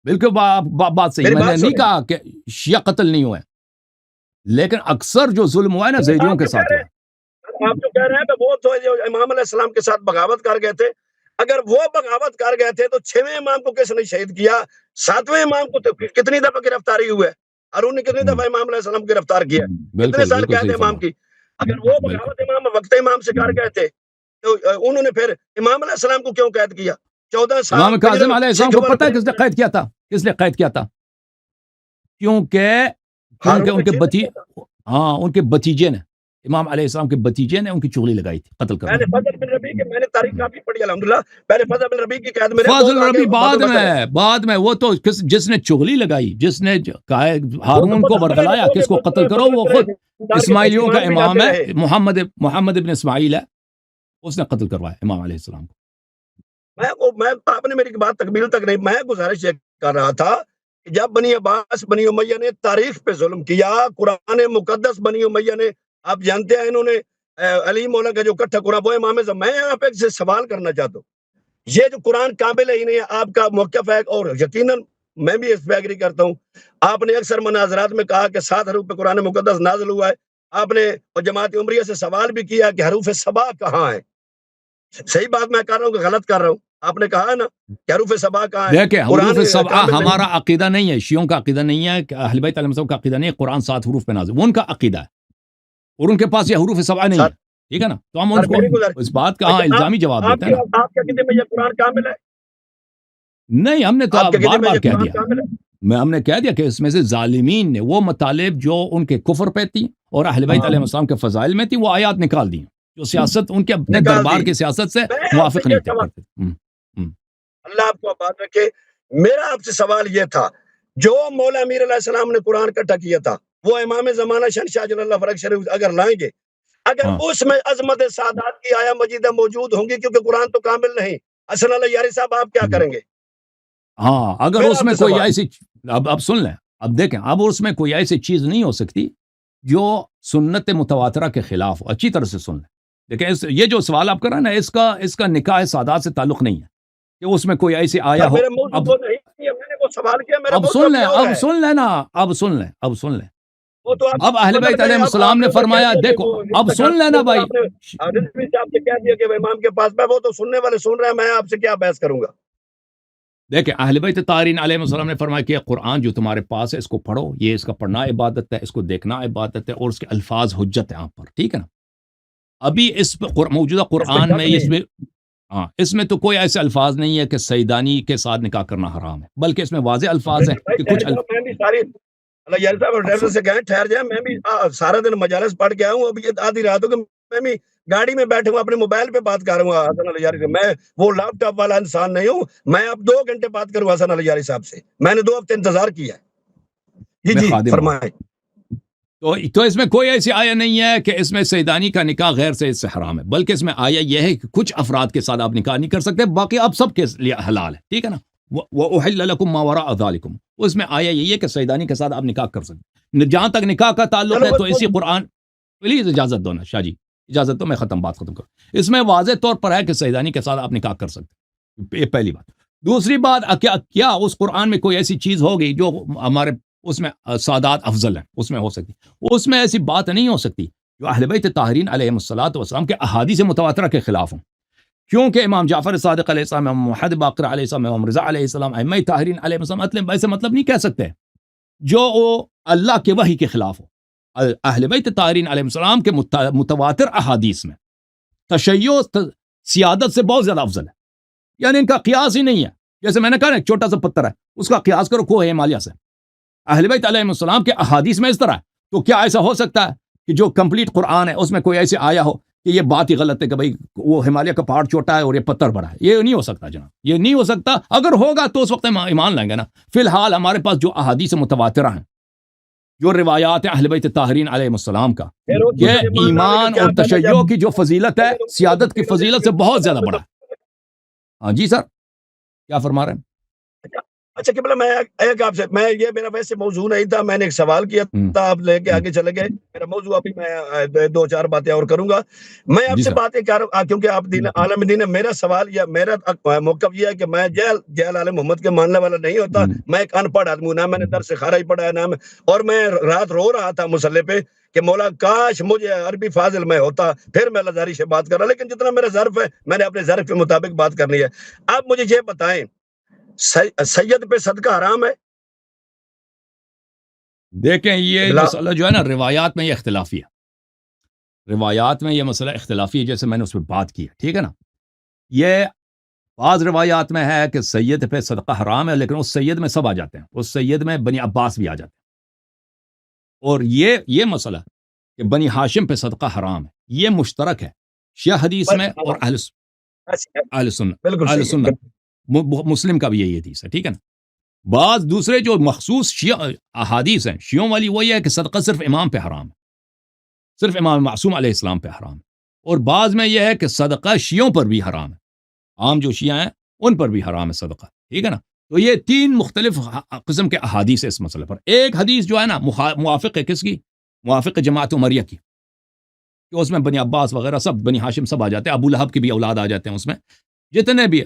بالکل بات صحیح، میری میں نے بات نہیں سنیں، کہا کہ شیعہ قتل نہیں ہوئے، لیکن اکثر جو ظلم ہوا ہے نا زیدیوں آپ کے جو کہہ ساتھ رہے ہوا ہے۔ ہیں آپ جو کہہ رہے ہیں کہ وہ تو جو امام علیہ السلام کے ساتھ بغاوت کر گئے تھے، اگر وہ بغاوت کر گئے تھے تو چھویں امام کو کس نے شہید کیا؟ ساتویں امام کو تو کتنی دفعہ گرفتاری ہوئے؟ ہارون نے کتنی دفعہ امام علیہ السلام کو گرفتار کیا؟ کتنے بالکل سال بالکل قید صحیح ہے امام فرما، کی؟ اگر وہ بالکل بغاوت امام وقت امام سے کر گئے تھے تو انہوں نے پھر امام علیہ السلام کو کیوں قید کیا؟ 14 سال امام کاظم علیہ السلام کو پتہ ہے کس نے ہارون قید کیا تھا؟ کس نے قید کیا تھا؟ کیونکہ ان نے کے چیز کیا تھا۔ ان کے بتیجے نے، امام علیہ السلام کے بتیجے نے ان کی چغلی لگائی تھی، قتل میں نے کروائی۔ فضل بن ربیع کے میں نے تاریخ کافی پڑھی الحمدللہ، پہلے فضل بن ربیع کی قید میں رہے، فضل بہت آگے ربی باب المثل ہے۔ بعد میں وہ تو جس نے چغلی لگائی، جس نے کہا ہے وہ تو ہارون کو فضل بن ورگلایا کہ اس کو قتل کرو، وہ خود اسماعیلیوں کا امام ہے، محمد ابن اسماعیل ہے، اس نے قتل کروایا امام علیہ السلام کو۔ میں آپ نے میری بات تکمیل تک نہیں، میں گزارش یہ کر رہا تھا کہ جب بنی عباس بنی امیہ نے تاریخ پہ ظلم کیا، قرآن مقدس بنی امیہ نے، آپ جانتے ہیں انہوں نے علی مولا کا جو کٹھا قرآن وہ امام اعظم، میں آپ ایک سے سوال کرنا چاہتا ہوں، یہ جو قرآن قابل ہی نہیں ہے، آپ کا موقف ہے اور یقیناً میں بھی اس پہ ایگری کرتا ہوں، آپ نے اکثر مناظرات میں کہا کہ 7 حروف پہ قرآن مقدس نازل ہوا ہے، آپ نے جماعت عمریہ سے سوال بھی کیا کہ حروف سبا کہاں ہے؟ صحیح بات میں کر رہا ہوں کہ غلط کر رہا ہوں؟ آپ نے کہا ہے نا کہ حروف سبا کہاں ہے؟ دیکھیں قرآن حروف سبعہ کامل نہیں۔ ہمارا عقیدہ نہیں ہے، شیعوں کا عقیدہ نہیں ہے، اہل بیت علیہ السلام کا عقیدہ نہیں ہے، قرآن 7 حروف پہ نازل، وہ ان کا عقیدہ ہے، اور ان کے پاس یہ حروف سبعہ نہیں ہے، ٹھیک ہے نا؟ تو ہم ان کو میری گزارش اس بات کا الزامی جواب دیتے ہیں نا۔ آپ کے عقیدے میں یہ قرآن کامل ہے؟ نہیں، ہم نے تو آپ کے عقیدے بار میں بار یہ کہہ قرآن دیا، کامل ہے؟ ہم نے کہہ دیا کہ اس میں سے ظالمین نے وہ مطالب جو ان کے کفر پہ تھی اور اہل بیت علیہ السلام کے فضائل میں تھی، وہ آیات نکال دی، جو سیاست ان کے اپنے نکال دربار دی۔ کی سیاست سے میں آپ موافق سے نہیں یہ تھے سوال، کرتے۔ اللہ آپ کو آباد رکھے، میرا آپ سے سوال یہ تھا، جو مولا امیر علیہ السلام نے قرآن کٹھا کیا تھا، وہ امام زمانہ شہنشاہ جل اللہ فرق شریف اگر لائیں گے، اگر ہاں اس میں عظمت سادات کی آیا مجیدہ موجود ہوں گی، کیونکہ قرآن تو کامل نہیں، حسن اللہ یاری صاحب آپ کیا کریں گے؟ ہاں، اگر میرا اس آپ میں سے کوئی سوال، ایسی، اب سن لیں، اب دیکھیں، اب اس میں کوئی ایسی چیز نہیں ہو سکتی جو سنت متواترہ کے خلاف ہو، اچھی طرح سے سن لیں، دیکھیں یہ جو سوال آپ کر رہے ہیں نا، اس کا نکاح سادات سے تعلق نہیں ہے کہ اس میں کوئی ایسی آیا سر ہو۔ میرے موضوع اب کو نہیں کیا، میں نے وہ سوال کیا، میرا اب موضوع سن لیں، ابھی اور اب ہے، سن لیں نا، اب سن لیں، وہ تو آپ اب اہل بیت بدل علیہ گئے، السلام آپ نے نے ادھر کہہ فرمایا، دیا کہ دیکھو وہ اب سن لینا بھائی، آپ نے رضوی صاحب سے کہہ دیا کہ وہ امام کے پاس میں، وہ تو سننے والے سن رہے ہیں، میں آپ سے کیا بحث کروں گا؟ دیکھیں اہل بیت طاہرین علیہ السلام نے فرمایا کہ قرآن جو تمہارے پاس ہے اس کو پڑھو، یہ اس کا پڑھنا عبادت ہے، اس کو دیکھنا عبادت ہے، اور اس کے الفاظ حجت ہیں آپ پر، ٹھیک ہے نا؟ ابھی اس پہ موجودہ اس میں قرآن شک میں نہیں ہے۔ اس میں تو کوئی ایسے الفاظ نہیں ہے کہ سیدانی کے ساتھ نکاح کرنا حرام ہے، بلکہ اس میں واضح الفاظ ہیں بھائی کہ ٹھہر کچھ جاؤ، میں بھی ساری اللہ یار صاحب اب ڈرائیور سن سے کہیں ٹھہر جائے، میں بھی سارا دن مجالس پڑھ کے آیا ہوں، ابھی یہ آدھی رات ہو کہ میں بھی گاڑی میں بیٹھا ہوں، اپنے موبائل پہ بات کر رہا ہوں حسن علی یاری سے، میں وہ لیپ ٹاپ والا انسان نہیں ہوں، میں اب 2 گھنٹے بات کروں حسن علی یاری صاحب سے، میں نے 2 ہفتے انتظار کیا ہے۔ جی میں جی خادم ہوں، فرمائیں۔ تو اس میں کوئی ایسی آیا نہیں ہے کہ اس میں سیدانی کا نکاح غیر سے اس سے حرام ہے، بلکہ اس میں آیا یہ ہے کہ کچھ افراد کے ساتھ آپ نکاح نہیں کر سکتے، باقی آپ سب کے لیے حلال ہے، ٹھیک ہے نا؟ وَأُحِلَّ لَكُم مَّا وَرَاءَ ذَلِكُمْ، اس میں آیا یہی ہے کہ سیدانی کے ساتھ آپ نکاح کر سکتے، جہاں تک نکاح کا تعلق چلو ہے تو بس اسی قرآن، پلیز اجازت دو نا شاہ جی، اجازت دو، میں بات ختم کروں، اس میں واضح طور پر ہے کہ سیدانی کے ساتھ آپ نکاح کر سکتے، یہ پہلی بات۔ دوسری بات، کیا اس قرآن میں کوئی ایسی چیز ہوگی جو ہمارے اس میں سادات افضل ہیں، اس میں ہو سکتی، اس میں ایسی بات نہیں ہو سکتی جو اہل بیت طاہرین علیہ السلام کے احادیث متواترہ کے خلاف ہوں، کیونکہ امام جعفر صادق علیہ السلام، امام محمد باقر علیہ السلام، امام رضا علیہ السلام، ائمہ طاہرین علیہ السلام ایسے مطلب نہیں کہہ سکتے جو وہ اللہ کے وحی کے خلاف ہو۔ اہل بیت طاہرین علیہ السلام کے متواتر احادیث میں تشیع سیادت سے بہت زیادہ افضل ہے، یعنی ان کا قیاس ہی نہیں ہے، جیسے میں نے کہا نا ایک چھوٹا سا پتھر ہے، اس کا قیاس کرو کوہ ہمالیہ سے، اہل بیت علیہ السلام کے احادیث میں اس طرح ہے، تو کیا ایسا ہو سکتا ہے کہ جو کمپلیٹ قرآن ہے اس میں کوئی ایسے آیا ہو کہ یہ بات ہی غلط ہے کہ بھئی وہ ہمالیہ کا پہاڑ چھوٹا ہے اور یہ پتھر بڑا ہے؟ یہ نہیں ہو سکتا جناب، یہ نہیں ہو سکتا، اگر ہوگا تو اس وقت ہم ایمان لائیں گے نا۔ فی الحال ہمارے پاس جو احادیث متواترہ ہیں، جو روایات ہیں اہل بیت طاہرین علیہ السلام کا، یہ ایمان اور تشیع کی جو فضیلت ہے، سیادت کی فضیلت سے بہت زیادہ بڑا ہے۔ ہاں جی سر، کیا فرما رہے ہیں؟ اچھا قبلہ میں ایک آپ سے میں یہ میرا ویسے موضوع نہیں تھا، میں نے ایک سوال کیا ہم، تھا، آپ لے کے ہم، آگے چلے گئے۔ میرا موضوع ابھی میں دو چار باتیں اور کروں گا۔ میں آپ جی سے سر، باتیں کر کیونکہ آپ دین عالم دین ہے، میرا سوال یا میرا موقف یہ ہے کہ میں جیل عالم محمد کے ماننے والا نہیں ہوتا۔ ہم، میں ایک ان پڑھ آدمی ہوں، نہ میں نے درس خارج پڑھا ہے نہ اور میں رات رو رہا تھا مصلی پہ کہ مولا کاش مجھے عربی فاضل میں ہوتا، پھر میں لزاری سے بات کر رہا، لیکن جتنا میرا ظرف ہے میں نے اپنے ظرف کے مطابق بات کرنی ہے۔ آپ مجھے یہ بتائیں، سید پہ صدقہ حرام ہے؟ دیکھیں یہ قبلہ مسئلہ جو ہے نا روایات میں یہ اختلافی ہے، روایات میں یہ مسئلہ اختلافی ہے، جیسے میں نے اس پہ بات کی ہے، ٹھیک ہے نا؟ یہ بعض روایات میں ہے کہ سید پہ صدقہ حرام ہے، لیکن اس سید میں سب آ جاتے ہیں، اس سید میں بنی عباس بھی آ جاتے ہیں، اور یہ مسئلہ کہ بنی ہاشم پہ صدقہ حرام ہے، یہ مشترک ہے شیعہ حدیث میں اور اہل سنت، بالکل اہل صحیح ہے، سنت مسلم کا بھی یہی حدیث ہے، ٹھیک ہے نا؟ بعض دوسرے جو مخصوص شیعہ احادیث ہیں شیعوں والی، وہ یہ ہے کہ صدقہ صرف امام پہ حرام ہے، صرف امام معصوم علیہ السلام پہ حرام ہے، اور بعض میں یہ ہے کہ صدقہ شیعوں پر بھی حرام ہے، عام جو شیعہ ہیں ان پر بھی حرام ہے صدقہ، ٹھیک ہے نا؟ تو یہ تین مختلف قسم کے احادیث ہے اس مسئلے پر۔ ایک حدیث جو ہے نا موافق ہے کس کی؟ موافق ہے جماعت عمریہ کی، کہ اس میں بنی عباس وغیرہ سب، بنی ہاشم سب آ جاتے ہیں، ابو لہب کی بھی اولاد آ جاتے ہیں اس میں، جتنے بھی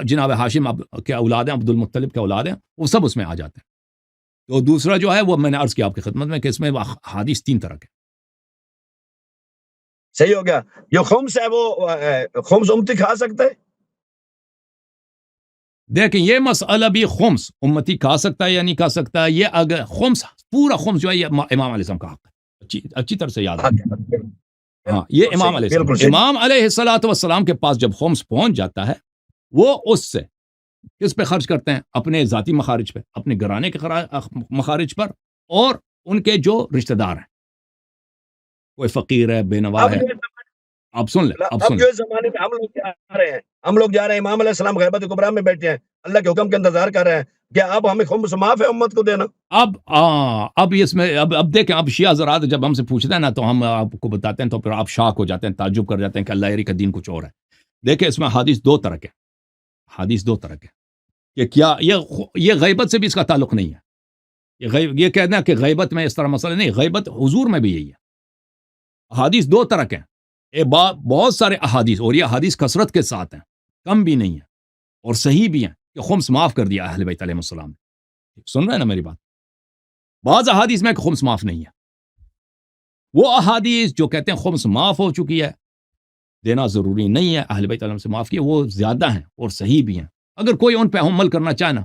جناب ہاشم کے اولاد ہیں، عبد المطلب کے اولاد ہیں، وہ سب اس میں آ جاتے ہیں۔ تو دوسرا جو ہے وہ میں نے عرض کیا آپ کی خدمت میں کہ اس میں حدیث تین طرح کے۔ صحیح ہو گیا۔ جو خمس ہے وہ خمس امتی کھا سکتے ہیں؟ دیکھیں یہ مسئلہ بھی خمس امتی کھا سکتا ہے یا نہیں کھا سکتا، یہ اگر خمس پورا خمس جو ہے یہ امام علیہ السلام کا حق ہے، اچھی طرح سے یاد ہاں، رکھیں۔ ہاں یہ بالکل امام صحیح، علیہ بالکل السلام، صحیح۔ امام علیہ الصلوۃ والسلام کے پاس جب خمس پہنچ جاتا ہے، وہ اس سے کس پہ خرچ کرتے ہیں؟ اپنے ذاتی مخارج پہ، اپنے گھرانے کے مخارج پر، اور ان کے جو رشتہ دار ہیں، کوئی فقیر ہے، بے نوا اب ہے۔ جو آپ سن لیں، آپ اب سن جو لیں۔ اس زمانے میں ہم لوگ جا رہے ہیں امام علیہ السلام غیبت کبریٰ میں بیٹھے ہیں، اللہ کے حکم کا انتظار کر رہے ہیں، کیا اب ہمیں خمس معاف ہے امت کو دینا؟ اب اس میں اب دیکھیں، اب شیعہ حضرات جب ہم سے پوچھتے ہیں نا تو ہم آپ کو بتاتے ہیں، تو پھر آپ شاک ہو جاتے ہیں، تعجب کر جاتے ہیں کہ اللہ یری کا دین کچھ اور ہے۔ دیکھیں اس میں حدیث دو طرح کے، حدیث دو طرح کے، کہ کیا یہ غیبت سے بھی اس کا تعلق نہیں ہے، یہ کہنا کہ غیبت میں اس طرح مسئلہ نہیں، غیبت حضور میں بھی یہی ہے۔ احادیث دو طرح کے ہیں، بہت سارے احادیث، اور یہ احادیث کثرت کے ساتھ ہیں، کم بھی نہیں ہیں، اور صحیح بھی ہیں، کہ خمس معاف کر دیا اہل بیت علیہ السلام نے۔ سن رہے ہیں نا میری بات؟ بعض احادیث میں کہ خمس معاف نہیں ہے، وہ احادیث جو کہتے ہیں خمس معاف ہو چکی ہے، دینا ضروری نہیں ہے، اہل بیت علیہ سے معاف کیے، وہ زیادہ ہیں اور صحیح بھی ہیں۔ اگر کوئی ان پہ عمل کرنا چاہنا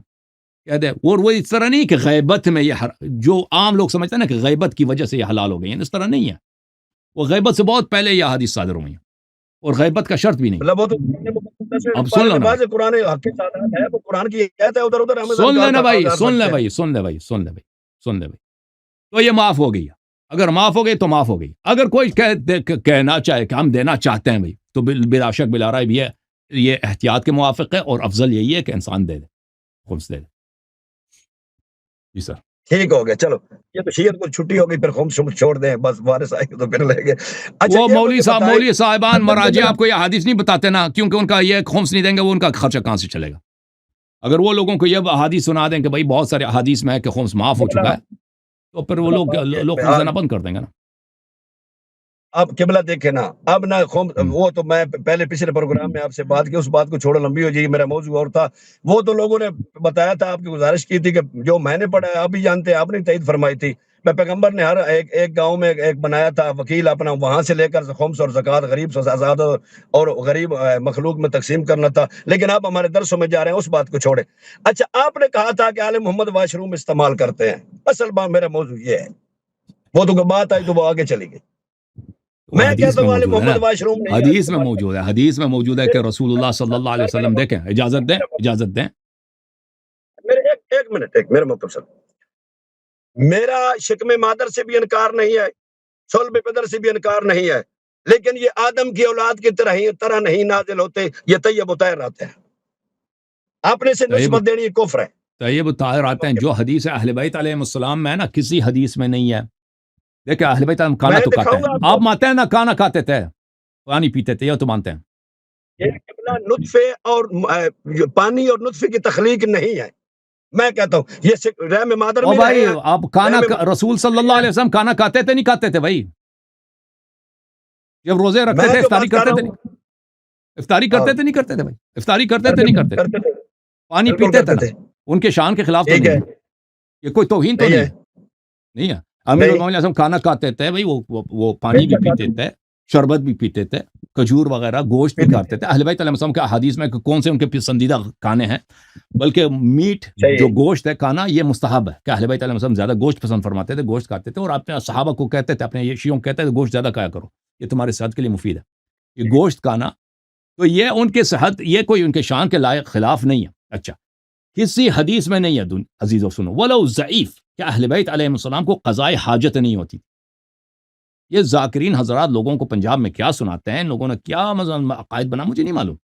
کہہ دے، اور وہ اس طرح نہیں کہ غیبت میں یہ جو عام لوگ سمجھتے ہیں نا کہ غیبت کی وجہ سے یہ حلال ہو گئی ہیں، اس طرح نہیں ہے، وہ غیبت سے بہت پہلے یہ احادیث صادر ہوئی ہیں، اور غیبت کا شرط بھی نہیں۔ مطلب وہ تو اب سن لو نا بھائی، قرآن حق کے ساتھ ہے، وہ قرآن کی آیت ہے، ادھر ادھر ہمیں سن سرکار لینا کا بھائی، آزار سن لے سکتے ہیں۔ بھائی، سن لے بھائی، سن لے بھائی، سن لے بھائی، تو یہ معاف ہو گئی ہے۔ اگر معاف ہو گئی تو معاف ہو گئی، اگر کوئی کہنا چاہے کہ ہم دینا چاہتے ہیں بھائی، تو بلا شک بلا رائب یہ احتیاط کے موافق ہے، اور افضل یہی ہے کہ انسان دے دے، خمس دے دے۔ جی سر۔ ٹھیک ہو گیا، چلو یہ تو شیعت کو چھٹی ہو گئی، پھر خمس شمس چھوڑ دیں، بس وارث آئے گے تو پھر لیں گے۔ اچھا وہ یہ مجھے بتائیں، مولوی صاحبان اگر مراجع قبلہ آپ کو یہ حدیث نہیں بتاتے نا، کیونکہ ان کا یہ خمس نہیں دیں گے، وہ ان کا خرچہ کہاں سے چلے گا؟ اگر وہ لوگوں کو یہ حدیث سنا دیں کہ بھائی بہت سارے حدیث میں ہے کہ خمس معاف ہو چکا ہے، تو پھر وہ لوگ خمس دینا بند کر دیں گے نا۔ اب قبلہ دیکھیں نا، اب نہ ہم، وہ تو میں پہلے پچھلے پروگرام میں آپ سے بات کی، اس بات کو چھوڑو، لمبی ہو جائے گی، میرا موضوع اور تھا۔ وہ تو لوگوں نے بتایا تھا، آپ کی گزارش کی تھی کہ جو میں نے پڑھا ہے آپ بھی جانتے ہیں، آپ نے تائید فرمائی تھی، میں پیغمبر نے ہر ایک گاؤں میں ایک بنایا تھا وکیل اپنا، وہاں سے لے کر خمس اور زکوٰۃ غریب آزاد اور غریب مخلوق میں تقسیم کرنا تھا، لیکن آپ ہمارے درسوں میں جا رہے ہیں، اس بات کو چھوڑے۔ اچھا آپ نے کہا تھا کہ آل محمد واش روم استعمال کرتے ہیں، اصل بات میرا موضوع یہ ہے، وہ تو بات آئی تو وہ آگے چلی گئی، وہ میں حدیث کہتا میں ہوں آل موجود ہے نا، محمد واش روم نہیں حدیث میں استعمال موجود ہے، حدیث میں موجود ہے کہ رسول اللہ صلی اللہ علیہ وسلم، دیکھیں، اجازت دیں، اجازت دیں۔ میرے ایک منٹ، میرے مطلب سر، میرا شکم مادر سے بھی انکار نہیں ہے، صلب پدر سے بھی انکار نہیں ہے، لیکن یہ آدم کی اولاد کی طرح نہیں نازل ہوتے، یہ طیب و طاہر آتے ہیں، اپنے سے طیب نسبت دینی کفر ہے۔ طیب طاہر آتے ہیں، جو حدیث ہے اہل بیت علیہ السلام میں ہے نا، کسی حدیث میں نہیں ہے۔ دیکھیں اہل بیت ہم کھانا میں تو کھاتے دکھاؤں ہیں، گا آپ آپ کو، مانتے ہیں نا کھانا کھاتے تھے، پانی پیتے تھے، یہ تو مانتے ہیں۔ یہ قبلہ نطفے اور پانی اور نطفے کی تخلیق نہیں ہے، میں کہتا ہوں یہ رحم مادر او میں بھائی رہے ہیں آپ کھانا رحم رسول صلی اللہ علیہ وسلم کھانا کھاتے تھے نہیں کھاتے تھے بھائی؟ جب روزے رکھتے میں تھے جو افطاری بات کر کرتے رہا تھے ہوں افطاری کرتے تھے نہیں کرتے تھے بھائی؟ افطاری کرتے تھے نہیں کرتے تھے؟ کرتے تھے پانی بالکل پیتے تھے کرتے نا؟ تھے ان کے شان کے خلاف تو ٹھیک نہیں ہے ہے، یہ کوئی توہین تو نہیں نہیں ہے ہے، نہیں ہے۔ امیر نہیں المومنین اعظم کھانا کھاتے تھے بھائی، وہ پانی بھی بے شک پیتے تھے، شربت بھی پیتے تھے، کھجور وغیرہ گوشت بھی پیتے کھاتے تھے۔ اہل بیت علیہ السلام کے احادیث میں کہ کون سے ان کے پسندیدہ کھانے ہیں، بلکہ میٹ صحیح جو ہے گوشت ہے کھانا یہ مستحب ہے کہ اہل بیت علیہ السلام زیادہ گوشت پسند فرماتے تھے، گوشت کھاتے تھے، اور اپنے صحابہ کو کہتے تھے، اپنے شیعوں کو کہتے تھے گوشت زیادہ کھایا کرو، یہ تمہارے صحت کے لیے مفید ہے، یہ گوشت کھانا۔ تو یہ ان کے صحت، یہ کوئی ان کے شان کے لائق خلاف نہیں ہے۔ اچھا، کسی حدیث میں نہیں ہے عزیز و سنو، ولو ضعیف، کہ اہل بیت علیہ السلام کو قضاء حاجت نہیں ہوتی۔ یہ ذاکرین حضرات لوگوں کو پنجاب میں کیا سناتے ہیں، لوگوں نے کیا مذہب عقائد بنا، مجھے نہیں معلوم۔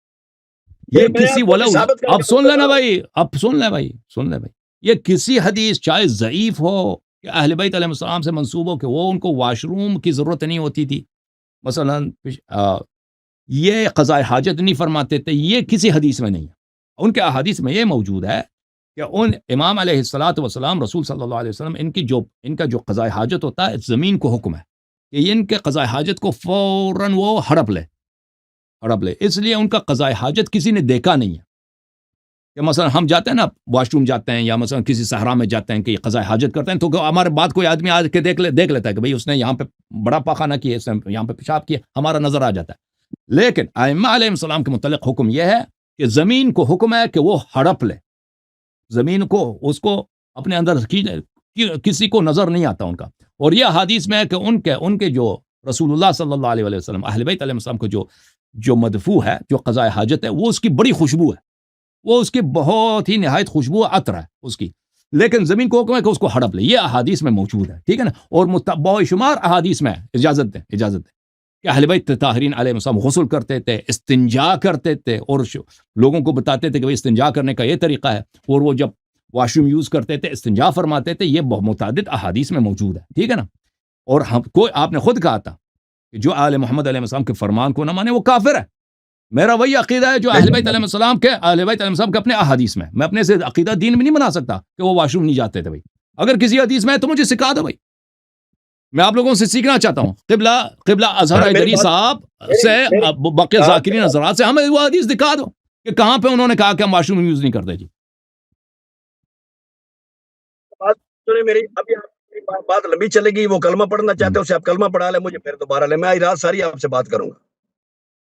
یہ میں کسی آپ کو ولو، ثابت کر اب کے سن لینا بتاتا ہوں بھائی، اب سن لے بھائی، سن لے بھائی، یہ کسی حدیث چاہے ضعیف ہو کہ اہل بیت علیہ السلام سے منسوب ہو کہ وہ ان کو واش روم کی ضرورت نہیں ہوتی تھی، مثلا یہ قضاء حاجت نہیں فرماتے تھے، یہ کسی حدیث میں نہیں ہے۔ ان کے احادیث میں یہ موجود ہے کہ ان امام علیہ الصلاۃ والسلام، رسول صلی اللہ علیہ وسلم، ان کا جو قضاء حاجت ہوتا ہے، زمین کو حکم ہے کہ ان کے قضاء حاجت کو فوراً وہ ہڑپ لے، اس لیے ان کا قضاء حاجت کسی نے دیکھا نہیں ہے۔ کہ مثلا ہم جاتے ہیں نا، واش روم جاتے ہیں، یا مثلا کسی صحرا میں جاتے ہیں کہ قضاء حاجت کرتے ہیں، تو ہمارے بعد کوئی آدمی آ کے دیکھ لیتا ہے کہ بھئی اس نے یہاں پہ بڑا پاخانہ کیا، اس نے یہاں پہ پیشاب کیا، ہمارا نظر آ جاتا ہے۔ لیکن ائمہ علیہ السلام کے متعلق حکم یہ ہے کہ زمین کو حکم ہے کہ وہ ہڑپ لے، زمین کو، اس کو اپنے اندر کسی کو نظر نہیں آتا ان کا۔ اور یہ حدیث میں ہے کہ ان کے جو رسول اللہ صلی اللہ علیہ وسلم، اہل بیت علیہ السلام کو جو مدفوع ہے، جو قضاء حاجت ہے، وہ اس کی بڑی خوشبو ہے، وہ اس کی بہت ہی نہایت خوشبو عطر ہے اس کی، لیکن زمین کو حکم ہے کہ اس کو ہڑپ لے۔ یہ احادیث میں موجود ہے، ٹھیک ہے نا؟ اور بہت شمار احادیث میں ہے۔ اجازت دیں کہ اہل بیت طاہرین علیہ السلام غسل کرتے تھے، استنجا کرتے تھے، اور لوگوں کو بتاتے تھے کہ استنجا کرنے کا یہ طریقہ ہے، اور وہ جب واش روم یوز کرتے تھے استنجا فرماتے تھے۔ یہ متعدد احادیث میں موجود ہے، ٹھیک ہے نا؟ اور آپ نے خود کہا تھا کہ جو آل محمد علیہ السلام کے فرمان کو نہ مانے وہ کافر ہے۔ میرا وہی عقیدہ ہے جو اہل بیت علیہ السلام کے اپنے احادیث میں اپنے سے عقیدہ دین میں نہیں بنا سکتا کہ وہ واش روم نہیں جاتے تھے۔ بھائی اگر کسی حدیث میں ہے تو مجھے سکھا دو بھائی، میں آپ لوگوں سے سیکھنا چاہتا ہوں۔ قبلہ اظہر حیدری صاحب سے، باقی ذاکرین حضرات سے ہمیں وہ حدیث دکھا دو کہ کہاں پہ انہوں نے کہا کہ ہم واش روم یوز نہیں کرتے۔ جی میری ابھی بات لمبی چلے گی، وہ کلمہ پڑھنا چاہتے ہیں، اسے آپ کلمہ پڑھا لیں، مجھے پھر دوبارہ لیں، میں آج رات ساری آپ سے بات کروں گا۔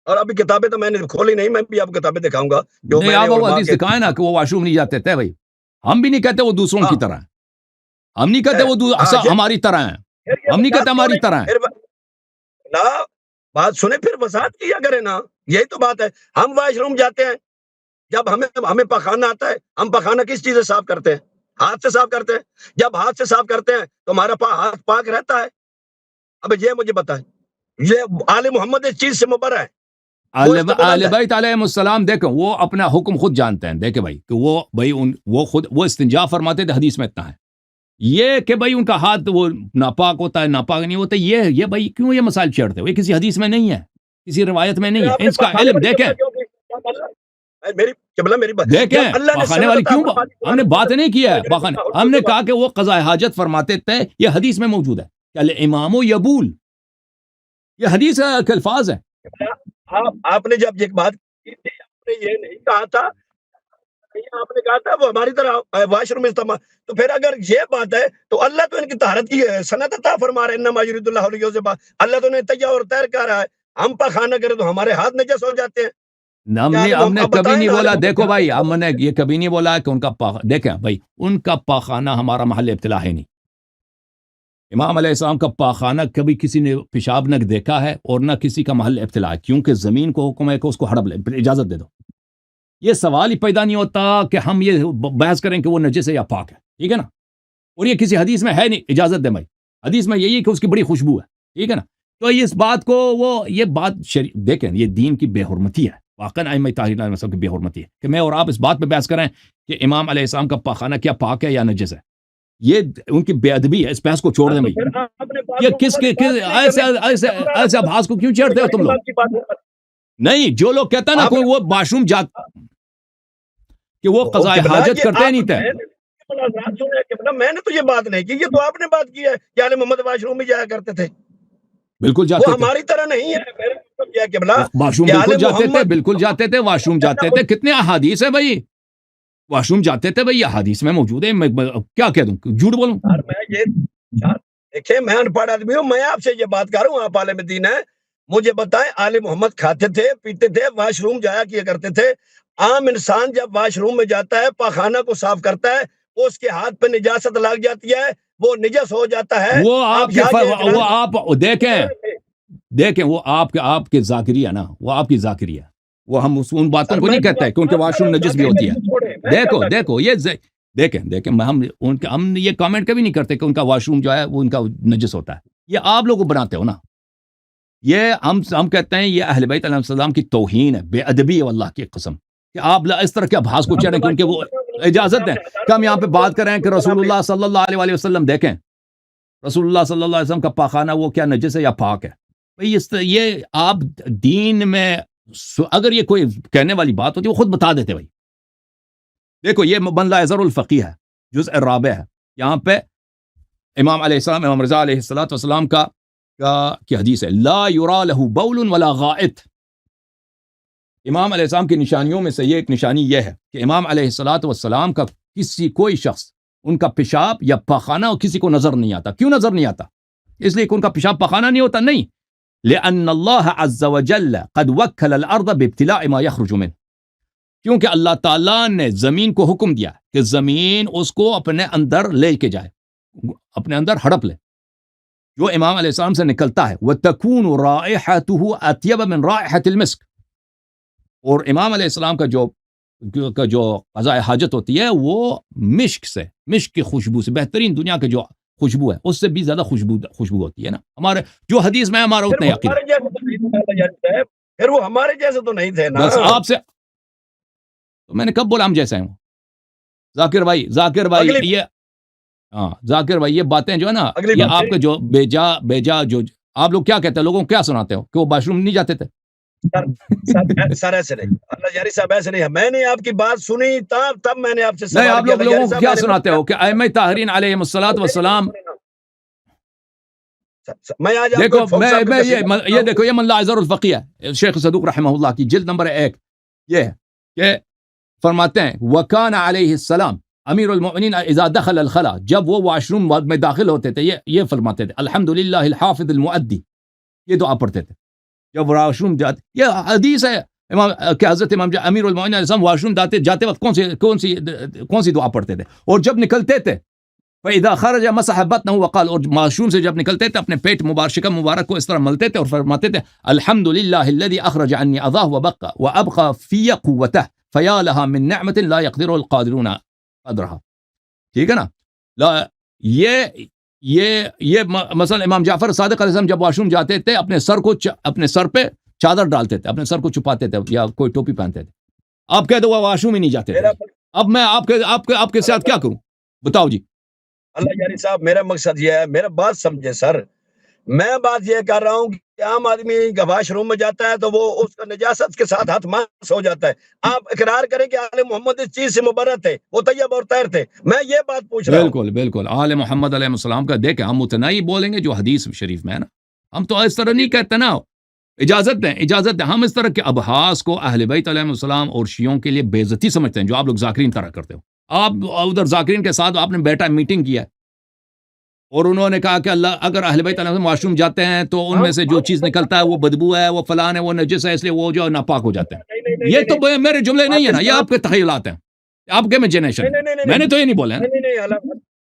اور ابھی کتابیں تو میں نے کھولی نہیں، میں بھی آپ کتابیں دکھاؤں گا جو نہیں، میں نے آپ وہ علماء حدیث کے دکھائیں نا کہ وہ واش روم نہیں جاتے تھے۔ بھائی ہم بھی نہیں کہتے وہ دوسروں کی طرح ہیں، ہم نہیں کہتے وہ ہماری طرح ہیں، ہم نہیں کہتے ہماری طرح ہیں۔ نا بات سنیں پھر وضاحت کیا کریں نا، یہی تو بات ہے۔ ہم واش روم جاتے ہیں، جب ہمیں پخانہ آتا ہے، ہم پخانہ کس چیز سے صاف کرتے ہیں؟ ہاتھ سے صاف کرتے ہیں۔ جب ہاتھ سے صاف کرتے ہیں تو ہمارا ہاتھ پاک رہتا ہے؟ اب یہ مجھے بتائیں، یہ آل محمد اس چیز سے مبرہ ہے؟ اہل بیت علیہ السلام دیکھیں وہ اپنا حکم خود جانتے ہیں۔ دیکھیں بھائی کہ وہ استنجا فرماتے تھے، حدیث میں اتنا ہے۔ یہ کہ بھائی ان کا ہاتھ وہ ناپاک ہوتا ہے، ناپاک نہیں ہوتا، یہ بھائی کیوں یہ مسائل چھیڑتے ہو؟ یہ کسی حدیث میں نہیں ہے، کسی روایت میں نہیں ہے۔ اس کا علم دیکھیں، دیکھیں پاخانے والی کیوں ہم نے بات نہیں کیا ہے پاخانے، ہم نے کہا کہ وہ قضاء حاجت فرماتے تھے، یہ حدیث میں موجود ہے کہ الامام یبول، یہ حدیث کے الفاظ ہیں۔ آپ نے جب یہ بات کی تھی، آپ نے یہ نہیں کہا تھا، آپ نے کہا تھا وہ ہماری طرح واش روم استعمال، تو پھر اگر یہ بات ہے تو اللہ تو ان کی طہارت کی سند عطا فرما رہے ہیں، انما یرید اللہ لیعذب، اللہ تو انہیں تیہ اور تیر کہہ رہا ہے، ہم پخانہ کریں تو ہمارے ہاتھ نجس ہو جاتے ہیں۔ ہم نے کبھی نہیں بولا، دیکھو بھائی ہم نے یہ کبھی نہیں بولا کہ ان کا دیکھیں بھائی ان کا پاخانہ ہمارا محل ابتلا ہے نہیں۔ امام علیہ السلام کا پاخانہ کبھی کسی نے پیشاب نہ دیکھا ہے اور نہ کسی کا محل ابتلا ہے، کیونکہ زمین کو حکم ہے کہ اس کو ہڑپ لے، اجازت دے دو۔ یہ سوال ہی پیدا نہیں ہوتا کہ ہم یہ بحث کریں کہ وہ نجس ہے یا پاک ہے، ٹھیک ہے نا؟ اور یہ کسی حدیث میں ہے نہیں، اجازت دیں بھائی، حدیث میں یہی ہے کہ اس کی بڑی خوشبو ہے، ٹھیک ہے نا؟ تو اس بات کو یہ بات دیکھیں، یہ دین کی بے حرمتی ہے، واقعاً ائمہ طاہرین علیہ السلام کی بے حرمتی ہے کہ میں اور آپ اس بات پہ بحث کریں کہ امام علیہ السلام کا پاخانہ کیا پاک ہے یا نجس ہے۔ یہ ان کی بے ادبی ہے، اس بحث کو چھوڑ دیں بھائی۔ یہ کس ایسے ابحاث کو کیوں چھیڑتے ہو تم لوگ؟ نہیں، جو لوگ کہتا ہے نا کوئی وہ واش روم کہ وہ قضاء حاجت کرتے نہیں تھے، حضرات سنیں کہ میں نے تو یہ بات نہیں کی، یہ تو آپ نے بات کی ہے کہ آل محمد واش روم میں جایا کرتے تھے، بالکل وہ جاتے تھے، ہماری طرح نہیں ہے. میرا مطلب یہ ہے کہ بلا واش روم کہ بالکل آل جاتے تھے، محمد بالکل جاتے تھے، واش روم جاتے تھے. کتنے احادیث ہے بھائی، واش روم جاتے تھے بھائی، احادیث میں موجود ہے. میں کیا کہہ دوں، جھوٹ بولوں؟ یار میں یہ دیکھیں، میں ان پڑھ آدمی ہوں، میں آپ سے یہ بات کر رہا ہوں، آپ عالم دین ہیں، مجھے بتائیں آل محمد کھاتے تھے، پیتے تھے، واش روم جایا کیا کرتے تھے. عام انسان جب واش روم میں جاتا ہے، پاخانہ کو صاف کرتا ہے، اس کے ہاتھ پہ نجاست لگ جاتی ہے، وہ نجس ہو جاتا ہے. وہ آپ کے یہاں یہ وہ اعلان آپ دیکھیں وہ آپ کے ذاکری ہے نا، وہ آپ کی ذاکری ہے. وہ ہم ان باتوں سر کو میں نہیں کہتے کیونکہ واش روم نجس بھی ہوتی ہے. دیکھو یہ دیکھیں ہم یہ کامنٹ کبھی نہیں کرتے کہ ان کا واش روم جو ہے وہ ان کا نجس ہوتا ہے. یہ آپ لوگ بناتے ہو نا. یہ ہم کہتے ہیں یہ اہل بیت علیہ السلام کی توہین ہے، بے ادبی ہے واللہ کی قسم کہ آپ اس طرح کے ابحاث کو چڑھیں کیونکہ وہ اجازت دیں کہ ہم یہاں پہ بات کریں کہ رسول اللہ صلی اللہ علیہ وسلم دیکھیں، رسول اللہ صلی اللہ علیہ وسلم کا پاخانہ وہ کیا نجس ہے یا پاک ہے. یہ آپ دین میں اگر یہ کوئی کہنے والی بات ہوتی ہے وہ خود بتا دیتے بھائی. دیکھو یہ من لا یزر الفقیہ ہے، جزء الرابع ہے. یہاں پہ امام علیہ السلام، امام رضا علیہ السلام کی حدیث ہے، لا یرا لہ بول ولا غائط. امام علیہ السلام کی نشانیوں میں سے یہ ایک نشانی یہ ہے کہ امام علیہ السلام کا کوئی شخص ان کا پیشاب یا پاخانہ کسی کو نظر نہیں آتا. کیوں نظر نہیں آتا؟ اس لیے کہ ان کا پیشاب پاخانہ نہیں ہوتا، نہیں، لأن اللہ عز وجل قد وکل الارض بابتلاء ما یخرج منه، کیونکہ اللہ تعالیٰ نے زمین کو حکم دیا کہ زمین اس کو اپنے اندر لے کے جائے، اپنے اندر ہڑپ لے جو امام علیہ السلام سے نکلتا ہے. وَتَكُونُ رَائِحَتُهُ أَطْيَبَ مِنْ رَائِحَةِ الْمِسْكِ، اور امام علیہ السلام کا جو قضاء حاجت ہوتی ہے وہ مشک کی خوشبو سے، بہترین دنیا کے جو خوشبو ہے اس سے بھی زیادہ خوشبو ہوتی ہے نا. ہمارے جو حدیث میں ہمارا اتنا یقین ہے. پھر وہ ہمارے جیسے تو نہیں تھے نا. بس آپ سے تو میں نے کب بولا ہم جیسے ہیں؟ ذاکر بھائی یہ ذاکر بھائی یہ باتیں جو ہے نا، یہ آپ کے جو بیجا جو آپ لوگ کیا کہتے ہیں، لوگوں کو کیا سناتے ہو کہ وہ واش روم نہیں جاتے تھے. سر ایسے نہیں، اللہ جاری صاحب ایسے نہیں ہے. میں نے آپ کی بات سنی تب میں نے آپ سے نہیں، آپ لوگ لوگوں کو کیا سناتے ہو کہ ائمہ طاہرین علیہم الصلوۃ والسلام. دیکھو یہ دیکھو یہ من لا یزر الفقیہ شیخ صدوق رحمہ اللہ کی جلد نمبر 1 یہ ہے کہ فرماتے ہیں وکان علیہ السلام امیر المؤمنین اذا دخل الخلا، جب وہ واش روم میں داخل ہوتے تھے یہ فرماتے تھے الحمدللہ الحافظ المؤدی، یہ دعا پڑھتے تھے جب واش روم جاتے. یہ حدیث ہے امام کہ حضرت امام امیر المؤمنین علیہ السلام واش روم جاتے وقت کون سی دعا پڑھتے تھے، اور جب نکلتے تھے فَإِذَا خَرَجَ مَسَحَ بَطْنَهُ وَقَالَ، اور واش روم سے جب نکلتے تھے اپنے پیٹ شکم مبارک کو اس طرح ملتے تھے اور فرماتے تھے الحمدللہ الذي اخرج عني اضاه وبقى وابقى في قوته فيا لها من نعمة لا يقدر القادرون قدرها. ٹھیک ہے نا. یہ مثلا امام جعفر صادق علیہ السلام جب واش روم جاتے تھے اپنے سر پہ چادر ڈالتے تھے، اپنے سر کو چھپاتے تھے یا کوئی ٹوپی پہنتے تھے. آپ کہہ دو وہ واش روم ہی نہیں جاتے تھے. اب میں آپ کے ساتھ کیا کروں بتاؤ جی. اللہ جاری صاحب میرا مقصد یہ ہے، میرا بات سمجھے سر، میں بات یہ کر رہا ہوں کہ عام آدمی واش روم میں جاتا ہے تو وہ اس کا نجاست کے ساتھ ہاتھ ماس ہو جاتا ہے. آپ اقرار کریں کہ آل محمد اس چیز سے مبرت تھے، وہ طیب اور طاہر تھے. میں یہ بات پوچھ رہا ہوں. بالکل آل محمد علیہ السلام کا دیکھیں ہم اتنا ہی بولیں گے جو حدیث شریف میں ہے نا. ہم تو اس طرح نہیں کہتے نا. اجازت دیں ہم اس طرح کے ابحاث کو اہل بیت علیہ السلام اور شیعوں کے لیے بے عزتی سمجھتے ہیں جو آپ لوگ ذاکرین طرح کرتے ہو. آپ ادھر ذاکرین کے ساتھ آپ نے بیٹا میٹنگ کیا اور انہوں نے کہا کہ اللہ اگر اہل بیت علیہ السلام واش روم جاتے ہیں تو ان میں سے جو چیز نکلتا ہے وہ بدبو ہے، وہ فلان ہے، وہ نجس ہے، اس لیے وہ جو ناپاک ہو جاتے ہیں. یہ تو میرے جملے نہیں ہیں نا، یہ آپ کے تخیلات ہیں، آپ کے امیجنیشن ہے. میں نے تو یہ نہیں بولا نا.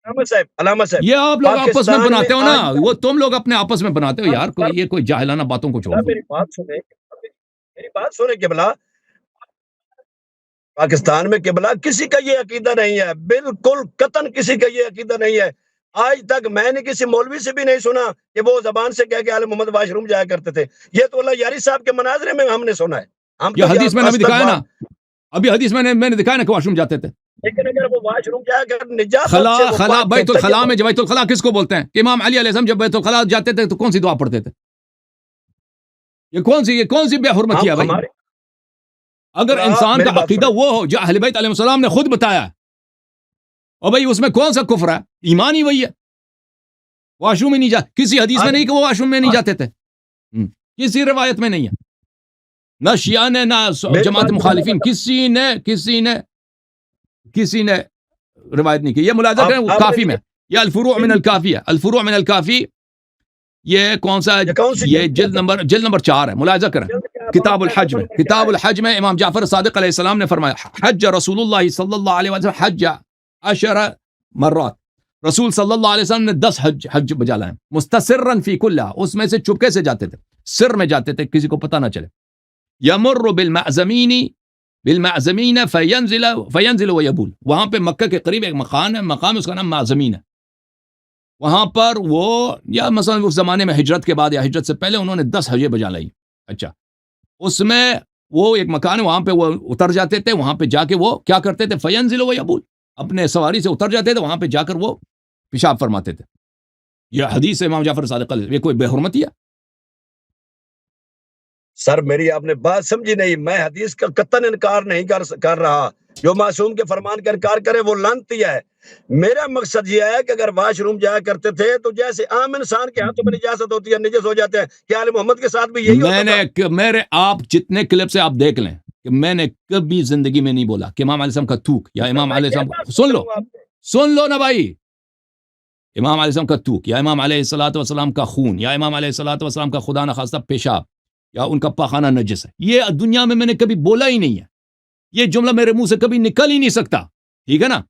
علامہ صاحب یہ آپ لوگ آپس میں بناتے ہو نا، وہ تم لوگ اپنے آپس میں بناتے ہو یار. یہ کوئی جاہلانہ باتوں کو چھوڑ دو. میری بات سنیں قبلہ، پاکستان میں قبلہ کسی کا یہ عقیدہ نہیں ہے، بالکل قطعاً کسی کا یہ عقیدہ نہیں ہے. آج تک میں نے کسی مولوی سے بھی نہیں سنا کہ وہ زبان سے کہہ کے آل محمد واش روم جایا کرتے تھے. یہ تو اللہ یاری صاحب کے مناظرے میں ہم نے سنا ہے. یہ حدیث میں نے بھی دکھایا نا، ابھی حدیث میں نے دکھایا نا کہ واش روم جاتے تھے. لیکن اگر وہ واش روم جایا کر نجاست خلا بیت الخلا میں، بیت الخلا کس کو بولتے ہیں؟ کہ امام علی علیہ السلام جب بیت الخلا جاتے تھے تو کون سی دعا پڑھتے تھے؟ یہ کون سی بے حرمتی ہے بھائی؟ اگر انسان کا عقیدہ وہ ہو جو اہل بیت علیہ السلام نے خود بتایا اور بھائی اس میں کون سا کفر ہے؟ ایمان ہی وہی ہے. واش روم میں نہیں جا, کسی حدیث میں نہیں کہ وہ واش روم میں نہیں جاتے تھے, کسی روایت میں نہیں ہے, نہ شیعہ نے نہ جماعت مخالفین, کسی نے روایت نہیں کی. یہ ملاحظہ کریں, وہ کافی میں, یہ الفروع من الکافی ہے, الفروع من الکافی, یہ کون سا ہے؟ یہ جلد نمبر 4 ہے, ملاحظہ کریں. کتاب الحج میں امام جعفر صادق علیہ السلام نے فرمایا, حج رسول اللہ صلی اللہ علیہ وسلم حج 10 مرات, رسول صلی اللہ علیہ وسلم نے 10 حج بجا لائے, مستسرا فی کلھا, اس میں سے چپکے سے جاتے تھے, سر میں جاتے تھے, کسی کو پتہ نہ چلے. یمر بالمعزمین فینزل ویبول, وہاں پہ مکہ کے قریب ایک مقام ہے, اس کا نام معزمین ہے. وہاں پر وہ, یا مثلا اس زمانے میں ہجرت کے بعد یا ہجرت سے پہلے انہوں نے 10 حجیں بجا لائی. اچھا, اس میں وہ ایک مکان ہے, وہاں پہ وہ اتر جاتے تھے, وہاں پہ جا کے وہ کیا کرتے تھے, فینزل ویبول, اپنے سواری سے اتر جاتے تھے, وہاں پہ جا کر وہ پیشاب فرماتے تھے. یہ حدیث امام جعفر صادق علیہ, یہ کوئی بے حرمتی ہے؟ سر میری آپ نے بات سمجھی نہیں, میں حدیث کا قطعاً انکار نہیں کر رہا. جو معصوم کے فرمان کا انکار کرے وہ لعنتی ہے. میرا مقصد یہ ہے کہ اگر واش روم جایا کرتے تھے تو جیسے عام انسان کے ہاتھوں میں نجاست ہوتی ہے, نجس ہو جاتے ہیں, کیا آل محمد کے ساتھ بھی یہی ہوتا تھا؟ میرے آپ جتنے کلپ سے آپ دیکھ لیں کہ میں نے کبھی زندگی میں نہیں بولا کہ امام علیہ السلام کا تھوک یا امام علیہ السلام, سن لو نا بھائی, امام علیہ السلام کا تھوک یا امام علیہ الصلوۃ والسلام کا خون یا امام علیہ الصلوۃ والسلام کا خدا نخواستہ پیشاب یا ان کا پاخانہ نجس ہے, یہ دنیا میں نے کبھی بولا ہی نہیں ہے. یہ جملہ میرے منہ سے کبھی نکل ہی نہیں سکتا, ٹھیک ہے نا.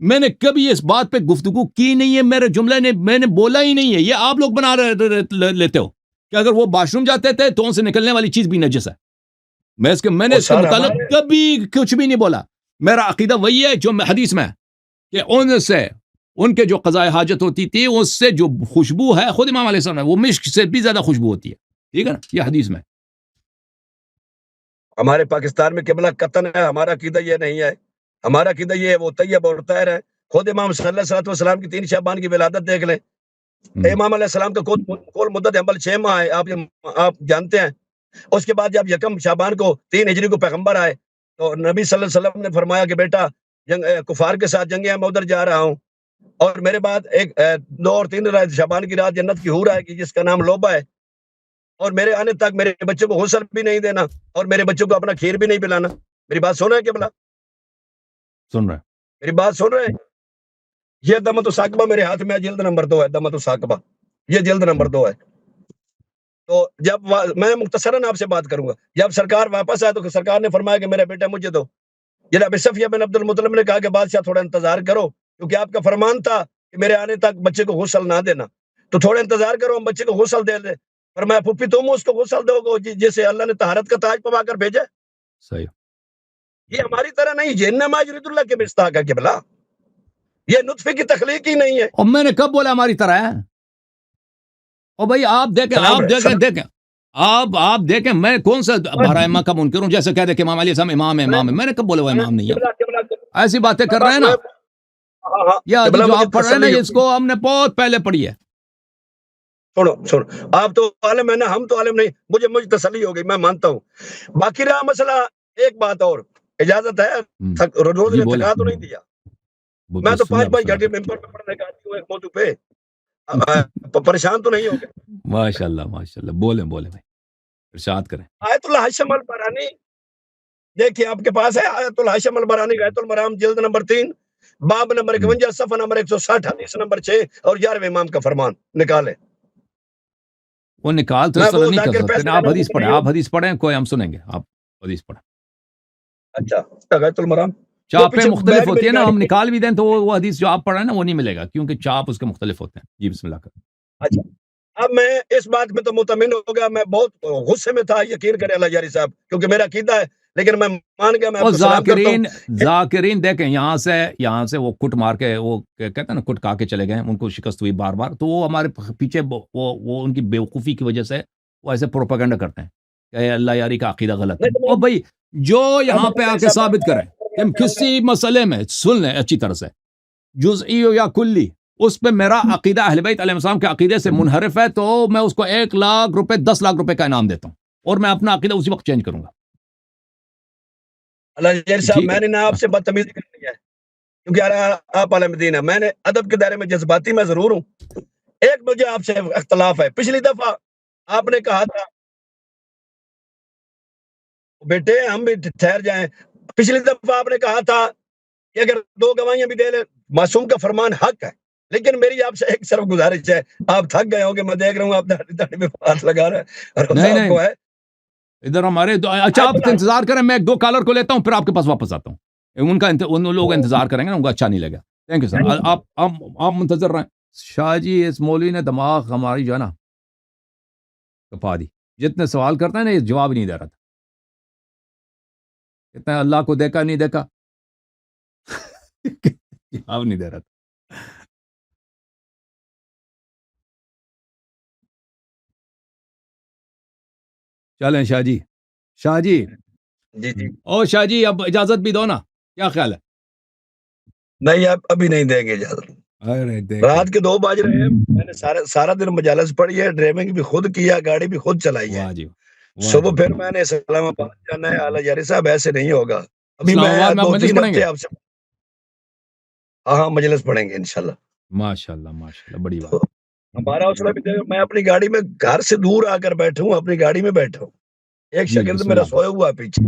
میں نے کبھی اس بات پہ گفتگو کی نہیں ہے, میرے جملے نے میں نے بولا ہی نہیں ہے. یہ آپ لوگ بنا لیتے ہو کہ اگر وہ واش روم جاتے تھے تو ان سے نکلنے والی چیز بھی نجس ہے. میں نے اس کے متعلق کبھی کچھ بھی نہیں بولا. میرا عقیدہ وہی ہے جو حدیث میں, کہ ان کے جو قضاء حاجت ہوتی تھی اس سے جو خوشبو ہے, خود امام علیہ السلام, وہ مشک سے بھی زیادہ خوشبو ہوتی ہے, ٹھیک ہے نا, یہ حدیث میں. ہمارے پاکستان میں قبلہ قطن ہے, ہمارا عقیدہ یہ نہیں ہے. ہمارا عقیدہ یہ ہے وہ طیب اور طاہر ہے. خود امام صلی اللہ علیہ وسلم کی 3 شعبان کی ولادت دیکھ لیں. امام علیہ السلام کا کل مدت عمل 6 ماہ ہے, آپ جانتے ہیں. اس کے بعد جب 1 شعبان کو 3 ہجری کو پیغمبر آئے تو نبی صلی اللہ علیہ وسلم نے فرمایا کہ بیٹا کفار کے ساتھ جنگیں میں ادھر جا رہا ہوں, اور میرے بعد 2 اور 3 شعبان کی رات جنت کی حور آئے گی جس کا نام لوبا ہے, اور میرے آنے تک میرے بچوں کو غسل بھی نہیں دینا اور میرے بچوں کو اپنا کھیر بھی نہیں پلانا. میری بات سن رہے ہیں کہ بلا سن رہے, میری بات سن رہے ہیں؟ یہ دمت ثاقبہ میرے ہاتھ میں جلد نمبر 2 ہے, دمت ثاقبہ یہ جلد نمبر 2 ہے. تو جب میں مختصراً آپ سے بات کروں گا, جب سرکار واپس آئے تو سرکار نے فرمایا کہ میرے بیٹا مجھے دو. جناب صفیہ بن عبد المطلب نے کہا کہ بادشاہ تھوڑا انتظار کرو, کیونکہ آپ کا فرمان تھا کہ میرے آنے تک بچے کو غسل نہ دینا, تو تھوڑا انتظار کرو, ہم بچے کو غسل دے دیں. فرمایا پھپھی تم اس کو غسل دو گے جسے اللہ نے طہارت کا تاج پوا کر بھیجا. صحیح, یہ ہماری طرح نہیں, انما یرید اللہ کے مصداق ہے قبلہ, یہ نطفے کی تخلیق ہی نہیں ہے. اور میں نے کب بولا ہماری طرح ہے؟ اور بھائی آپ دیکھیں آپ دیکھیں, میں کون سا بھرائمہ کا منکر ہوں جیسے کہہ دے کہ امام علیہ السلام امام ہے. میں نے کب بولا وہ امام نہیں ہے؟ ایسی باتیں کر رہے ہیں نا, یہ حدیث جو آپ پڑھ رہے ہیں نا, اس کو ہم نے بہت پہلے پڑھی ہے. سنو, آپ تو عالم ہے نا, ہم تو عالم نہیں. مجھے تسلی ہو گئی, میں مانتا ہوں. باقی رہا مسئلہ, ایک بات اور, اجازت ہے, روز نے تھکا تو نہیں دیا. میں تو 5 گھنٹے ممبر پہ پڑھنے کا آتی ہوں ایک موضوع پہ, پریشان تو نہیں ہو گئے؟ ماشاء اللہ, بولیں بھائی, ارشاد کریں. آیت اللہ ہاشم البرانی دیکھیے آپ کے پاس ہے, آیت اللہ ہاشم البرانی غایۃ المرام جلد نمبر 3 باب نمبر 51 صفحہ نمبر 160 حدیث نمبر 6 اور 11ویں امام کا فرمان نکالیں. وہ نکال تو اس طرح نہیں کر سکتے. آپ حدیث پڑھیں, کوئی ہم سنیں گے, آپ حدیث پڑھیں. اچھا غایۃ المرام چاپیں مختلف ہوتی ہیں نا, ہم نکال بھی دیں تو وہ حدیث جو آپ پڑھ رہے ہیں نا وہ نہیں ملے گا, کیونکہ چاپ اس کے مختلف ہوتے ہیں. جی بسم اللہ کر. اچھا, اب میں اس بات میں تو مطمئن ہو گیا, میں بہت غصے میں تھا, یقین کرے اللہ جاری صاحب, کیونکہ میرا عقیدہ ہے, لیکن میں مان گیا. میں ذاکرین دیکھیں, یہاں سے وہ کٹ مار کے, وہ کہتے ہیں نا کٹ کھا کے چلے گئے, ان کو شکست ہوئی بار بار, تو وہ ہمارے پیچھے وہ ان کی بیوقوفی کی وجہ سے وہ ایسے پروپیگنڈا کرتے ہیں کہ اللہ یاری کا عقیدہ غلط ہے. اور بھائی جو یہاں پہ آ کے ثابت کریں کہ ہم کسی مسئلے میں, سن لیں اچھی طرح سے, جزئی یا کلی, اس پہ میرا عقیدہ اہل بیت علیہ السلام کے عقیدے سے منحرف ہے, تو میں اس کو 1 لاکھ روپے 10 لاکھ روپے کا انعام دیتا ہوں, اور میں اپنا عقیدہ اسی وقت چینج کروں گا. اللہ جاری صاحب, میں نے نہ آپ سے بدتمیزی کرنی ہے, کیونکہ آپ عالم دین ہے. میں نے ادب کے دائرے میں جذباتی میں ضرور ہوں. ایک مجھے آپ سے اختلاف ہے. پچھلی دفعہ آپ نے کہا تھا بیٹے ہم بھی ٹھہر جائیں. پچھلی دفعہ آپ نے کہا تھا کہ اگر 2 گواہیاں بھی دے لیں معصوم کا فرمان حق ہے. لیکن میری آپ سے ایک صرف گزارش ہے. آپ تھک گئے ہوں کہ میں دیکھ رہا ہوں آپ داڑھی میں ہاتھ لگا رہے ہیں. نہیں آپ نہیں کو ہے ادھر ہمارے اچھا آپ انتظار کریں, میں 2 کالر کو لیتا ہوں پھر آپ کے پاس واپس آتا ہوں. ان لوگ انتظار کریں گے نا, ان کو اچھا نہیں لگا. تھینک یو سر, آپ منتظر رہیں. شاہ جی اس مولوی نے دماغ ہماری جو ہے نا کپا دی. جتنے سوال کرتا ہے نا یہ جواب نہیں دے رہا تھا. کہتے ہیں اللہ کو دیکھا نہیں دیکھا, جواب نہیں دے رہا تھا. چلیں شاہ جی, شاہ جی جی جی او شاہ جی اب اجازت بھی دو نا, کیا خیال ہے؟ نہیں آپ ابھی نہیں دیں گے اجازت. ارے دیکھیں, رات کے 2 بج رہے ہیں. میں نے سارا دن مجالس پڑھی ہے, ڈرائیونگ بھی خود کیا, گاڑی بھی خود چلائی ہے. واہ جی واہ صبح جی. پھر میں نے اسلام آباد جانا ہے. اعلیٰ یاری صاحب ایسے نہیں ہوگا. ابھی اسلام میں آباد میں آپ مجلس 2-3 پڑھیں گے؟ ہفتے آپ سے ہاں مجلس پڑھیں گے انشاءاللہ. ماشاء اللہ بڑی بات. تو ہمارا حوصلہ بھی دیکھو, میں اپنی گاڑی میں گھر سے دور آ کر بیٹھا ہوں, اپنی گاڑی میں بیٹھا ہوں. ایک جی شاگرد بسم میرا اللہ. سویا ہوا پیچھے.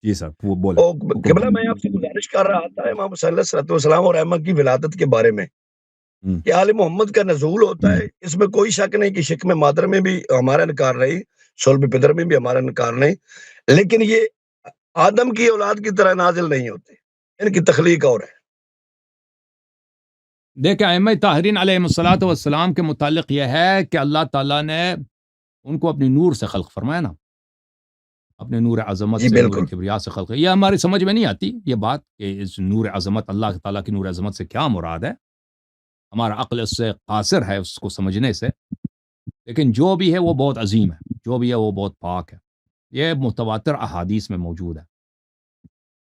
جی سر وہ بولیں, حکم قبلہ کریں. میں آپ سے گزارش کر رہا تھا امام صلی اللہ علیہ وسلم اور ائمہ کی ولادت کے بارے میں کہ آل محمد کا نزول ہوتا ہے. اس میں کوئی شک نہیں کہ شکم مادر میں بھی ہمارا انکار نہیں, صلب پدر میں بھی ہمارا انکار نہیں, لیکن یہ آدم کی اولاد کی طرح نازل نہیں ہوتے. ان کی تخلیق اور ہے. دیکھیں ائمہ طاہرین علیہ الصلوۃ والسلام کے متعلق یہ ہے کہ اللہ تعالیٰ نے ان کو اپنی نور سے خلق فرمایا نا, اپنے نور عظمت جی سے, نور بالکل. کبریا سے خلق. یہ ہماری سمجھ میں نہیں آتی یہ بات کہ اس نور عظمت, اللہ تعالیٰ کی نور عظمت سے کیا مراد ہے. ہمارا عقل اس سے قاصر ہے اس کو سمجھنے سے. لیکن جو بھی ہے وہ بہت عظیم ہے, جو بھی ہے وہ بہت پاک ہے. یہ متواتر احادیث میں موجود ہے.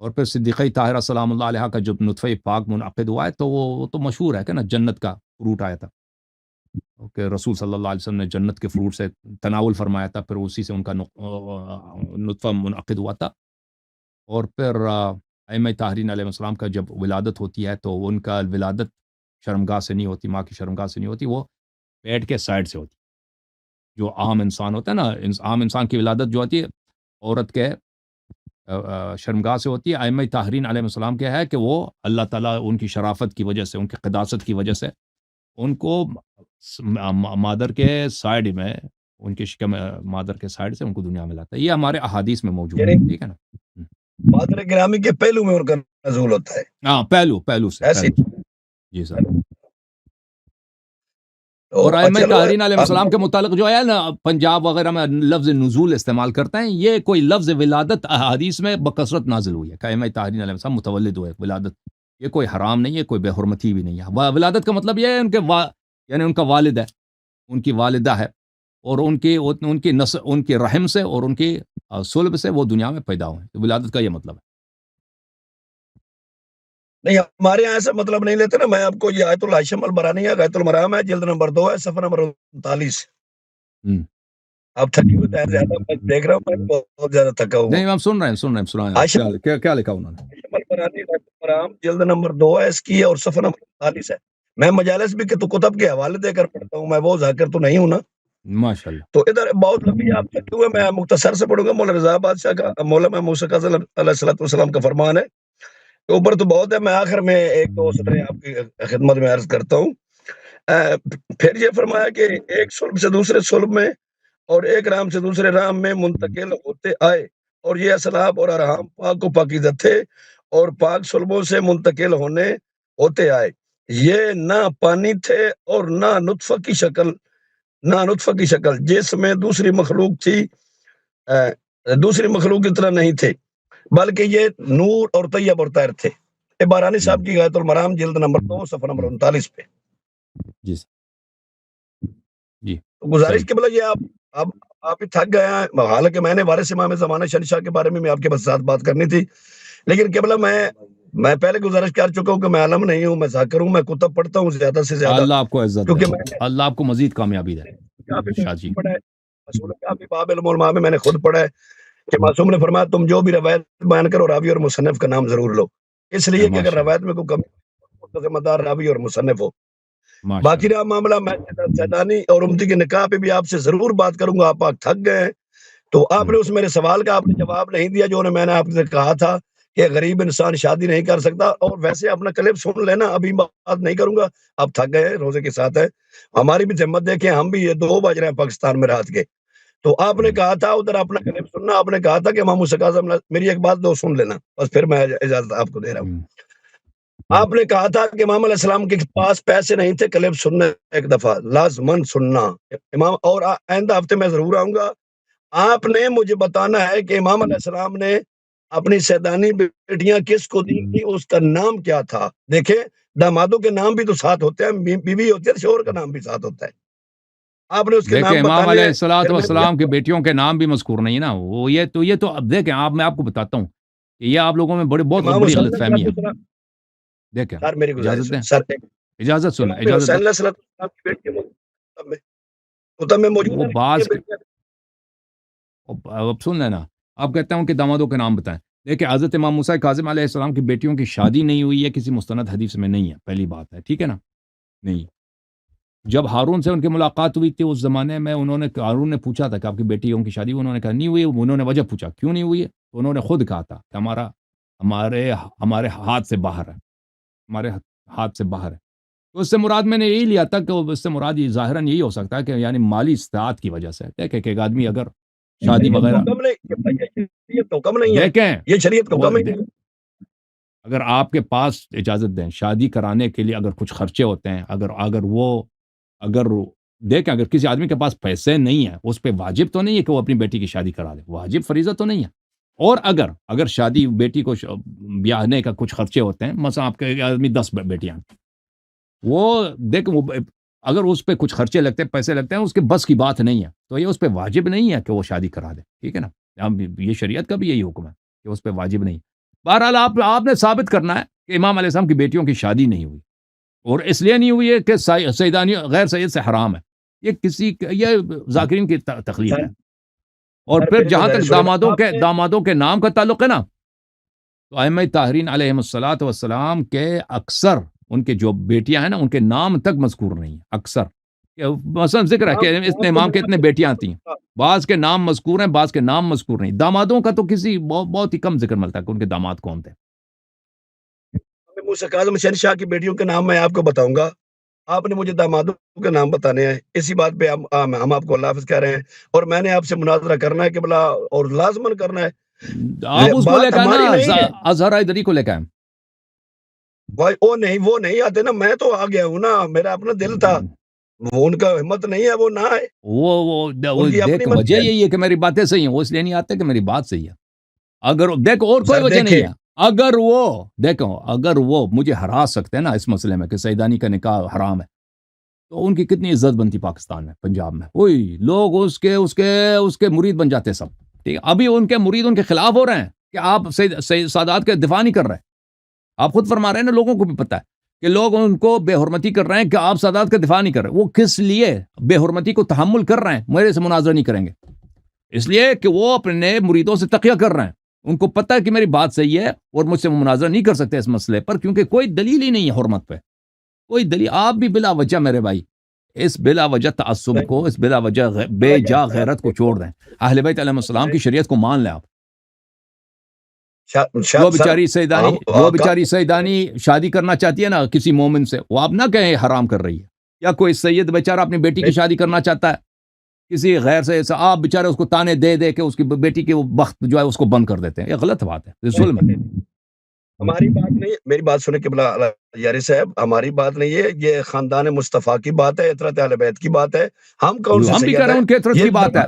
اور پھر صدیقہ طاہرہ سلام اللہ علیہ کا جب نطفہ پاک منعقد ہوا ہے تو وہ تو مشہور ہے کہ نا جنت کا فروٹ آیا تھا, کہ رسول صلی اللہ علیہ وسلم نے جنت کے فروٹ سے تناول فرمایا تھا, پھر اسی سے ان کا نطفہ منعقد ہوا تھا. اور پھر ائمہ طاہرین علیہ السلام کا جب ولادت ہوتی ہے تو ان کا ولادت شرمگاہ سے نہیں ہوتی, ماں کی شرمگاہ سے نہیں ہوتی, وہ پیٹ کے سائڈ سے ہوتی. جو عام انسان ہوتا ہے نا, عام انسان کی ولادت جو ہوتی ہے عورت کے شرمگاہ سے ہوتی ہے. ائمہ طاہرین علیہ السلام کیا ہے کہ وہ اللہ تعالیٰ ان کی شرافت کی وجہ سے, ان کی قداست کی وجہ سے ان کو مادر کے سائڈ میں, ان کی شکم مادر کے سائڈ سے ان کو دنیا میں لاتا ہے. یہ ہمارے احادیث میں موجود ہے, یعنی ٹھیک ہے نا. مادر گرامی کے پہلو میں ان کا نزول ہوتا ہے. ہاں پہلو سے, ایسے جی سر. اور تو ائمہ چلو طاہرین علیہ السلام کے متعلق جو ہے نا پنجاب وغیرہ میں لفظ نزول استعمال کرتے ہیں, یہ کوئی لفظ ولادت احادیث میں بکثرت نازل ہوئی ہے کہ ائمہ طاہرین علیہ السلام متولد ہوئے. ولادت یہ کوئی حرام نہیں ہے, کوئی بے حرمتی بھی نہیں ہے. ولادت کا مطلب یہ ہے یعنی ان کا والد ہے, ان کی والدہ ہے, اور ان کی رحم سے اور ان کی صلب سے وہ دنیا میں پیدا ہوئے. تو ولادت کا یہ مطلب ہے. نہیں ہمارے یہاں ایسا مطلب نہیں لیتے نا. میں آپ کو یہ آیت الہاشم البرانی ہے, غایت المرام ہے, جلد نمبر 2 ہے, صفحہ نمبر 39. آپ تھکی ہوئے ہیں زیادہ, میں دیکھ رہا ہوں میں بہت زیادہ تھکا ہوا نہیں ہوں. ہم سن رہے ہیں کیا لکھا انہوں نے. ہاشم البرانی غایت المرام جلد نمبر 2 ہے اس کی, اور صفحہ نمبر 39 ہے. میں مجالس بھی کتب کے حوالے دے کر پڑھتا ہوں, میں وہ ذاکر تو نہیں ہوں نا. ماشاء اللہ. تو ادھر بہت لمبی آپ تھکے ہوئے, میں مختصر سے پڑھوں گا. مولانا رضا بادشاہ کا, مولانا موسیٰ کاظم علیہ الصلوۃ والسلام کا فرمان ہے. اوپر تو بہت ہے, میں آخر میں 1-2 سطریں آپ کی خدمت میں عرض کرتا ہوں. پھر یہ فرمایا کہ ایک صلب سے دوسرے صلب میں اور ایک رام سے دوسرے رام میں منتقل ہوتے آئے, اور یہ اسلاب اور ارحام پاک و پاکیزہ تھے اور پاک صلبوں سے منتقل ہوتے آئے. یہ نہ پانی تھے اور نہ نطفہ کی شکل جس میں دوسری مخلوق تھی, دوسری مخلوق کی طرح نہیں تھے, بلکہ یہ نور اور طیب اور طاہر تھے. بارانی صاحب کی غایت المرام جلد نمبر 2 صفحہ نمبر 39 پہ. جی جی گزارش صحیح. کے بلا یہ آپ ہی تھک گئے ہیں. حالانکہ میں نے وارث امام زمانہ شہنشاہ کے بارے میں آپ کے ساتھ بات کرنی تھی, لیکن قبلہ میں پہلے گزارش کر چکا ہوں کہ میں عالم نہیں ہوں, میں ذاکر ہوں, میں کتب پڑھتا ہوں زیادہ سے زیادہ. اللہ آپ کو عزت کیونکہ دے, اللہ آپ کو مزید کامیابی دے. شاہ جی پڑھا ہے رسول کا بھی باب علم علماء میں نے خود پڑھا ہے کہ معصوم نے فرمایا تم جو بھی روایت بیان کرو راوی اور مصنف کا نام ضرور لو. اس لیے کہ اگر ماشاء اللہ روایت میں کوئی کمی تو ذمہ دار راوی اور مصنف ہو. ماشاء باقی اللہ رہا معاملہ میں سیدانی اور امتی کے نکاح پہ بھی آپ سے ضرور بات کروں گا. آپ تھک گئے ہیں تو آپ نے اس میرے سوال کا آپ نے جواب نہیں دیا جو میں نے آپ سے کہا تھا کہ غریب انسان شادی نہیں کر سکتا. اور ویسے اپنا کلپ سن لینا, ابھی بات نہیں کروں گا. آپ تھک گئے, روزے کے ساتھ ہے, ہماری بھی ذمت دیکھیں, ہم بھی یہ 2 بج رہے ہیں پاکستان میں رات کے. تو آپ نے کہا تھا ادھر اپنا کلپ سننا, آپ نے کہا تھا کہ امام موسیٰ کاظم میری ایک بات 2 سن لینا بس, پھر میں اجازت آپ کو دے رہا ہوں. آپ نے کہا تھا کہ امام علیہ السلام کے پاس پیسے نہیں تھے کلپ سننے, ایک دفعہ لازمن سننا امام, اور آئندہ ہفتے میں ضرور آؤں گا. آپ نے مجھے بتانا ہے کہ امام علیہ السلام نے اپنی سیدانی بیٹیاں کس کو دی تھی, اس کا نام کیا تھا. دیکھیں دامادوں کے نام بھی تو ساتھ ہوتے ہیں, بیوی ہوتی ہے, شوہر کا نام بھی ساتھ ہوتا ہے. آپ نے اس کے دیکھیں نام امام بتانے علیہ ہیں. پھر میں السلام کی بیٹیوں کے نام بھی مذکور نہیں ہے نا. وہ یہ تو اب دیکھیں میں آپ کو بتاتا ہوں کہ یہ آپ لوگوں میں بہت امام بڑی حسین غلط علیہ فہمی ہے. السلام, دیکھیں سر میری اجازت گزارش ہے دیں, سر, اجازت سنیں, امام اجازت حسین دیں. علیہ السلام کی بیٹی مطلب میں موجود وہ ہے بعض اب سن لینا, آپ کہتے ہیں کہ دامادوں کے نام بتائیں. دیکھیں حضرت امام موسیٰ کاظم علیہ السلام کی بیٹیوں کی شادی نہیں ہوئی ہے, کسی مستند حدیث میں نہیں ہے, پہلی بات ہے, ٹھیک ہے نا. نہیں, جب ہارون سے ان کی ملاقات ہوئی تھی اس زمانے میں, ہارون نے پوچھا تھا کہ آپ کی بیٹیوں کی شادی, انہوں نے کہا نہیں ہوئی. انہوں نے وجہ پوچھا کیوں نہیں ہوئی ہے, تو انہوں نے خود کہا تھا کہ ہمارے ہاتھ سے باہر ہے, ہمارے ہاتھ سے باہر ہے. تو اس سے مراد میں نے یہی لیا تھا کہ اس سے مراد یہ ظاہراً یہی ہو سکتا ہے کہ یعنی مالی استطاعت کی وجہ سے. دیکھیں کہ ایک آدمی اگر شادی وغیرہ, شریعت کا حکم نہیں ہے, دیکھیں یہ شریعت کا وہ حکم ہے. اگر آپ کے پاس اجازت دیں شادی کرانے کے لیے اگر کچھ خرچے ہوتے ہیں, اگر دیکھیں اگر کسی آدمی کے پاس پیسے نہیں ہیں, اس پہ واجب تو نہیں ہے کہ وہ اپنی بیٹی کی شادی کرا دے, واجب فریضہ تو نہیں ہے. اور اگر شادی بیٹی کو بیاہنے کا کچھ خرچے ہوتے ہیں, مثلا آپ کے آدمی 10 بیٹیاں, وہ اگر اس پہ کچھ خرچے لگتے ہیں, پیسے لگتے ہیں, اس کے بس کی بات نہیں ہے, تو یہ اس پہ واجب نہیں ہے کہ وہ شادی کرا دے, ٹھیک ہے نا. یہ شریعت کا بھی یہی حکم ہے کہ اس پہ واجب نہیں. بہرحال آپ نے ثابت کرنا ہے کہ امام علیہ السلام کی بیٹیوں کی شادی نہیں ہوئی, اور اس لیے نہیں ہوئی ہے کہ سیدانی غیر سید سے حرام ہے. یہ ذاکرین کی تخلیق ہے. اور پھر جہاں تک دامادوں کے نام کا تعلق ہے نا, تو ائمہ طاہرین علیہم الصلوۃ والسلام کے اکثر ان کے جو بیٹیاں ہیں نا, ان کے نام تک مذکور نہیں ہیں. اکثر مثلا ذکر ہے کہ اتنے امام کے اتنے بیٹیاں آتی ہیں, بعض کے نام مذکور ہیں, بعض کے نام مذکور نہیں. دامادوں کا تو کسی بہت ہی کم ذکر ملتا ہے کہ ان کے داماد کون تھے. موسیٰ کاظم شہنشاہ کی بیٹیوں کے نام میں آپ کو بتاؤں گا, آپ نے مجھے دامادوں کے نام بتانے ہیں. اسی بات پہ ہم آپ کو اللہ حافظ کہہ رہے ہیں, اور میں نے آپ سے مناظرہ کرنا ہے کہ بلا اور لازمن کرنا ہے. آپ اس کو لے بات کے ہماری نا نہیں ہے اظہر حیدری کو لے کے آئیں. بھائی, وہ نہیں آتے نا, میں تو آ گیا ہوں نا, میرا اپنا دل تھا. وہ ان کا ہمت نہیں ہے, وہ نہ آئے, وہ ان کی اپنی دیکھ مرضی وجہ ہے. یہی ہے کہ میری باتیں صحیح ہیں, وہ اس لیے نہیں آتے کہ میری بات صحیح ہے. اگر دیکھو اور کوئی سر وجہ دیکھیں, نہیں ہے, اگر وہ مجھے ہرا سکتے ہیں نا اس مسئلے میں کہ سیدانی کا نکاح حرام ہے, تو ان کی کتنی عزت بنتی پاکستان میں, پنجاب میں. وہی لوگ اس کے مرید بن جاتے سب, ٹھیک ہے. ابھی ان کے مرید ان کے خلاف ہو رہے ہیں کہ آپ سادات کا دفاع نہیں کر رہے. آپ خود فرما رہے ہیں نا, لوگوں کو بھی پتہ ہے کہ لوگ ان کو بے حرمتی کر رہے ہیں کہ آپ سادات کا دفاع نہیں کر رہے. وہ کس لیے بے حرمتی کو تحمل کر رہے ہیں, میرے سے مناظرہ نہیں کریں گے, اس لیے کہ وہ اپنے مریدوں سے تقیہ کر رہے ہیں. ان کو پتہ ہے کہ میری بات صحیح ہے اور مجھ سے مناظرہ نہیں کر سکتے اس مسئلے پر, کیونکہ کوئی دلیل ہی نہیں ہے حرمت پہ, کوئی دلیل. آپ بھی بلا وجہ میرے بھائی اس بلا وجہ تعصب کو, اس بلا وجہ بے جا غیرت کو چھوڑ دیں. اہل بیت علیہ السلام کی شریعت کو مان لیں آپ. جو بیچاری سیدانی شادی کرنا چاہتی ہے نا کسی مومن سے, وہ آپ نہ کہیں حرام کر رہی ہے. یا کوئی سید بیچارہ اپنی بیٹی کی شادی کرنا چاہتا ہے کسی غیر سے, آپ بیچارے اس کو تانے دے کے اس کی بیٹی کے وہ بخت جو ہے اس کو بند کر دیتے ہیں. یہ غلط بات ہے, یہ ظلم ہے. ہماری بات نہیں ہے, میری بات سنیں قبلہ یاری صاحب, ہماری بات نہیں ہے, یہ خاندان مصطفیٰ کی بات ہے, اطرت اہل بیت کی بات ہے. ہم کون سے ہم بھی کہہ سید رہے ہیں ہیں, ان کی اطرت کی بات ہے,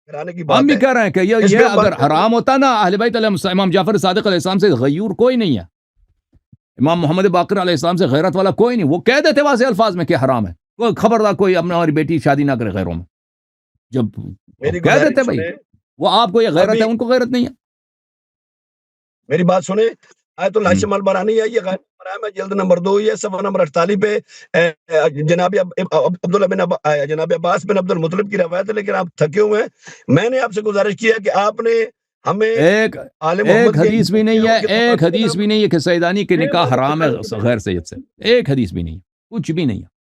گھرانے کی ہم بات بھی ہے. کہہ رہے ہیں کہ اس یہ پہ ہم اگر بات کریں. حرام ہوتا نا اہل بیت علیہ السلام, امام جعفر صادق علیہ السلام سے غیور کوئی نہیں ہے, امام محمد باقر علیہ السلام سے غیرت والا کوئی نہیں. وہ کہہ دیتے واضح الفاظ میں کہ حرام ہے, کوئی خبردار کوئی ہماری بیٹی شادی نہ کرے غیروں میں. جب میری کہہ دیتے گزارش بھائی, سنیں, وہ آپ کو یہ غیرت ابھی ہے, ان کو غیرت نہیں ہے. میری بات سنیں, آیت اللہ شمال برانی ہے, یہ غیر ہے, جلد نمبر 2 یہ صفحہ نمبر 48 پہ جناب عبداللہ بن جناب عباس بن عبد المطلب کی روایت ہے, لیکن آپ تھکے ہوئے ہیں. میں نے آپ سے گزارش کی ہے کہ آپ نے ہمیں ایک آل ایک محمد کے حدیث بھی نہیں ہے، ان کے ایک تفاصیل حدیث بھی نہیں ہے کہ سیدانی کے میں نکاح حرام ہے گزارش غیر سید سے، ایک حدیث بھی نہیں ہے، کچھ بھی نہیں ہے۔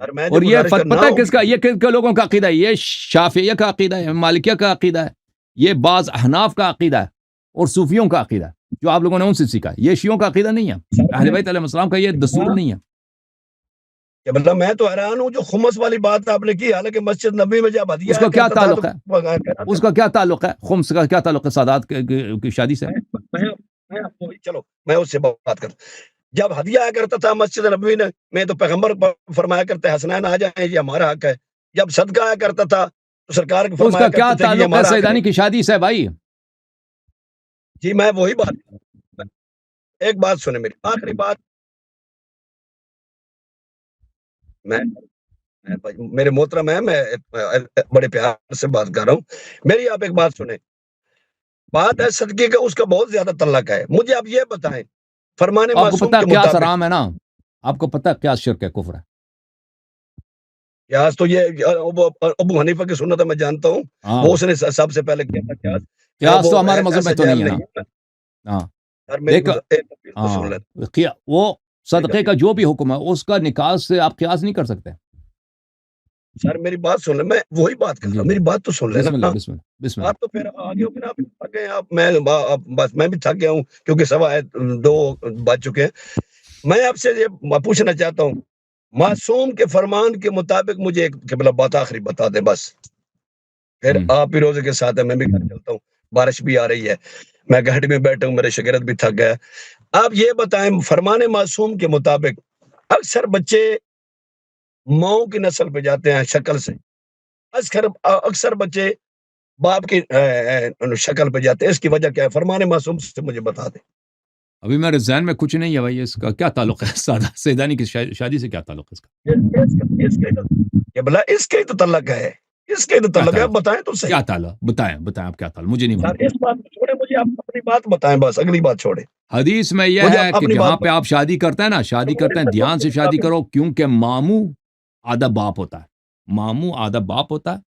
اور میں جو اور یہ گزارش کرنا پتہ ہے ہوں کس کا، یہ کن کے لوگوں کا عقیدہ ہے؟ یہ شافعیہ کا عقیدہ ہے، مالکیہ کا عقیدہ ہے، یہ بعض احناف کا عقیدہ ہے، اور صوفیوں کا عقیدہ ہے جو آپ لوگوں نے ان سے سیکھا ہے۔ یہ شیعوں کا عقیدہ نہیں ہے، اہل بیت علیہ السلام کا یہ دستور نہیں ہے۔ کہ مطلب میں تو حیران ہوں جو خمس والی بات آپ نے کی، حالانکہ مسجد نبی میں جب ہدیہ اس کا کیا کرتا تھا تعلق ہے؟ تو اس کا کیا تعلق ہے؟ خمس کا کیا تعلق ہے سادات کی شادی سے؟ چلو میں اس سے بات کرتا جب ہدیہ آیا کرتا تھا مسجد نبوی میں تو پیغمبر فرمایا کرتے حسنین آ جائیں یہ ہمارا حق ہے، جب صدقہ آیا کرتا تھا تو سرکار کو تو اس فرمایا کا کیا کرتے تھے کہ یہ تعلق ہے ہمارا حق ہے۔ سیدانی کی شادی سے بھائی؟ جی میں وہی بات، ایک بات سنیں میری آخری بات، میں میرے محترم ہے، میں بڑے پیار سے بات کر رہا ہوں، میری آپ ایک بات سنیں، بات ہے صدقے کا، اس کا بہت زیادہ تعلق ہے، مجھے آپ یہ بتائیں فرمان آپ کو معصوم پتہ ہے کے قیاس مطابق، حرام ہے نا؟ آپ کو پتہ ہے قیاس شرک ہے، کفر ہے۔ قیاس تو یہ ابو حنیفہ کی سنت ہے، میں جانتا ہوں، ہاں، وہ اس نے سب سے پہلے کیا تھا قیاس، قیاس وہ تو ہمارے مذہب میں ایسا تو نہیں جائز ہے نا۔ نہیں ہے، ہاں اور میری دیکھو، ایک تفصیل تو سن ہاں لیں، وہ صدقے کا جو بھی حکم ہے اس کا نکاح سے آپ قیاس نہیں کر سکتے۔ سر میری بات سن لیں، میں وہی بات کر رہا جی ہوں، میری بات تو سن لینا، بسم اللہ بسم اللہ بسم اللہ۔ آپ تو پھر آگے ہو پھر آپ تھک گئے، آپ میں بس میں بھی تھک گیا ہوں کیونکہ 2:15 بج چکے ہیں، میں آپ سے یہ پوچھنا چاہتا ہوں معصوم کے فرمان کے مطابق مجھے ایک قبلہ بات آخری بتا دیں بس، پھر آپ ہی روزے کے ساتھ ہے، میں بھی گھر چلتا ہوں، بارش بھی آ رہی ہے، میں گھر میں بیٹھا ہوں، میرے شاگرد بھی تھک گئے، آپ یہ بتائیں فرمان معصوم کے مطابق اکثر بچے ماؤں کی نسل پہ جاتے ہیں شکل سے، اکثر بچے باپ کی شکل پہ جاتے ہیں، اس کی وجہ کیا ہے؟ فرمان معصوم سے مجھے بتا دیں۔ ابھی میرے ذہن میں کچھ نہیں ہے بھائی، اس کا کیا تعلق ہے سیدانی کی شادی سے؟ کیا تعلق ہے اس کا؟ یہ بلا اس کا ہی تو تعلق ہے، اس کا ہی تو کیا تعلق ہے، آپ تعلق؟ بتائیں تو صحیح کیا تعلق؟ بتائیں آپ کیا تعلق، مجھے نہیں سر، معلوم۔ اس بات کو چھوڑے، مجھے آپ اپنی بات بتائیں، بس اگلی بات چھوڑے، حدیث میں یہ مجھے ہے آپ کہ اپنی جہاں بات پہ آپ شادی کرتے ہیں نا، شادی کرتے ہیں دھیان سے شادی کرو، کیونکہ ماموں آدھا باپ ہوتا ہے، ماموں آدھا باپ ہوتا ہے،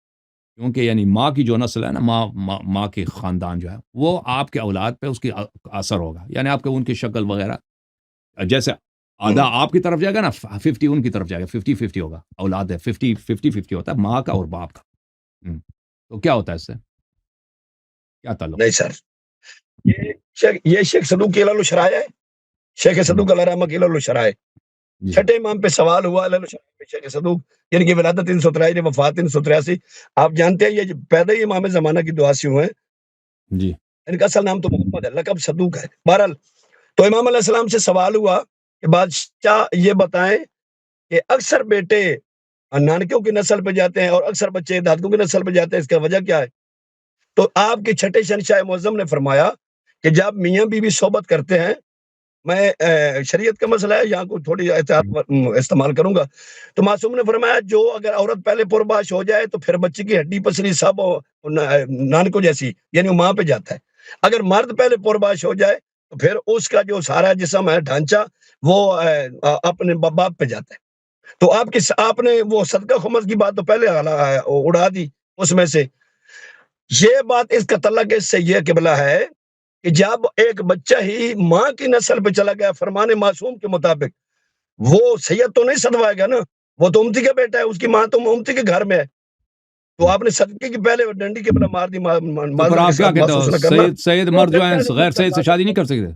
کیونکہ یعنی ماں کی جو نسل ہے نا، ماں کے خاندان جو ہے وہ آپ کے اولاد پہ اس کی اثر ہوگا، یعنی آپ کے ان کی شکل وغیرہ، جیسے آدھا آپ کی طرف جائے گا نا، 50 ان کی طرف جائے گا، 50-50 ہوگا، اولاد ہے 50-50 ہوتا ہے ماں کا اور باپ کا۔ تو کیا ہوتا ہے اس سے؟ کیا تعلق؟ نہیں سر، یہ شیخ صدوق کی شرائع ہے، شیخ صدوق علیہ رحمہ کی شرائع، جی سر۔ چھٹے امام پہ سوال ہوا شیخ صدوق یعنی کہ ولادت 383 وفات 383، آپ جانتے ہیں یہ پیدا ہی امام زمانہ کی دعا سے ہوئے ہیں، جی ان کا اصل نام تو محمد ہے، لقب صدوق ہے، بہرحال تو امام علیہ السلام سے سوال ہوا کہ بادشاہ یہ بتائیں کہ اکثر بیٹے نانکیوں کی نسل پہ جاتے ہیں اور اکثر بچے دادکوں کی نسل پہ جاتے ہیں، اس کا وجہ کیا ہے؟ تو آپ کے چھٹے شہنشاہ معظم نے فرمایا کہ جب میاں بیوی صحبت کرتے ہیں، میں شریعت کا مسئلہ ہے یہاں کو تھوڑی احتیاط استعمال کروں گا، تو معصوم نے فرمایا جو اگر عورت پہلے پرباش ہو جائے تو پھر بچے کی ہڈی پسلی سب نانکوں جیسی یعنی وہ ماں پہ جاتا ہے، اگر مرد پہلے پرباش ہو جائے تو پھر اس کا جو سارا جسم ہے ڈھانچہ وہ اپنے باپ پہ جاتا ہے، تو آپ نے وہ صدقہ خمس کی بات تو پہلے اڑا دی، اس میں سے یہ بات اس کا تعلق اس سے یہ قبلہ ہے کہ جب ایک بچہ ہی ماں کی نسل پہ چلا گیا فرمان معصوم کے مطابق، وہ سید تو نہیں صدوائے گا نا، وہ تو امتی کا بیٹا ہے، اس کی ماں تو امتی کے گھر میں ہے، تو آپ نے صدقے کی پہلے ڈنڈی کے بلا مار دی، تو پھر معذرت کے آپ کیا ساتھ کہتے ہو؟ محسوس نہ کرنا، سید تو مرد پھر جو ہیں پہلے غیر سب سید سے شادی نہیں کر سکتے؟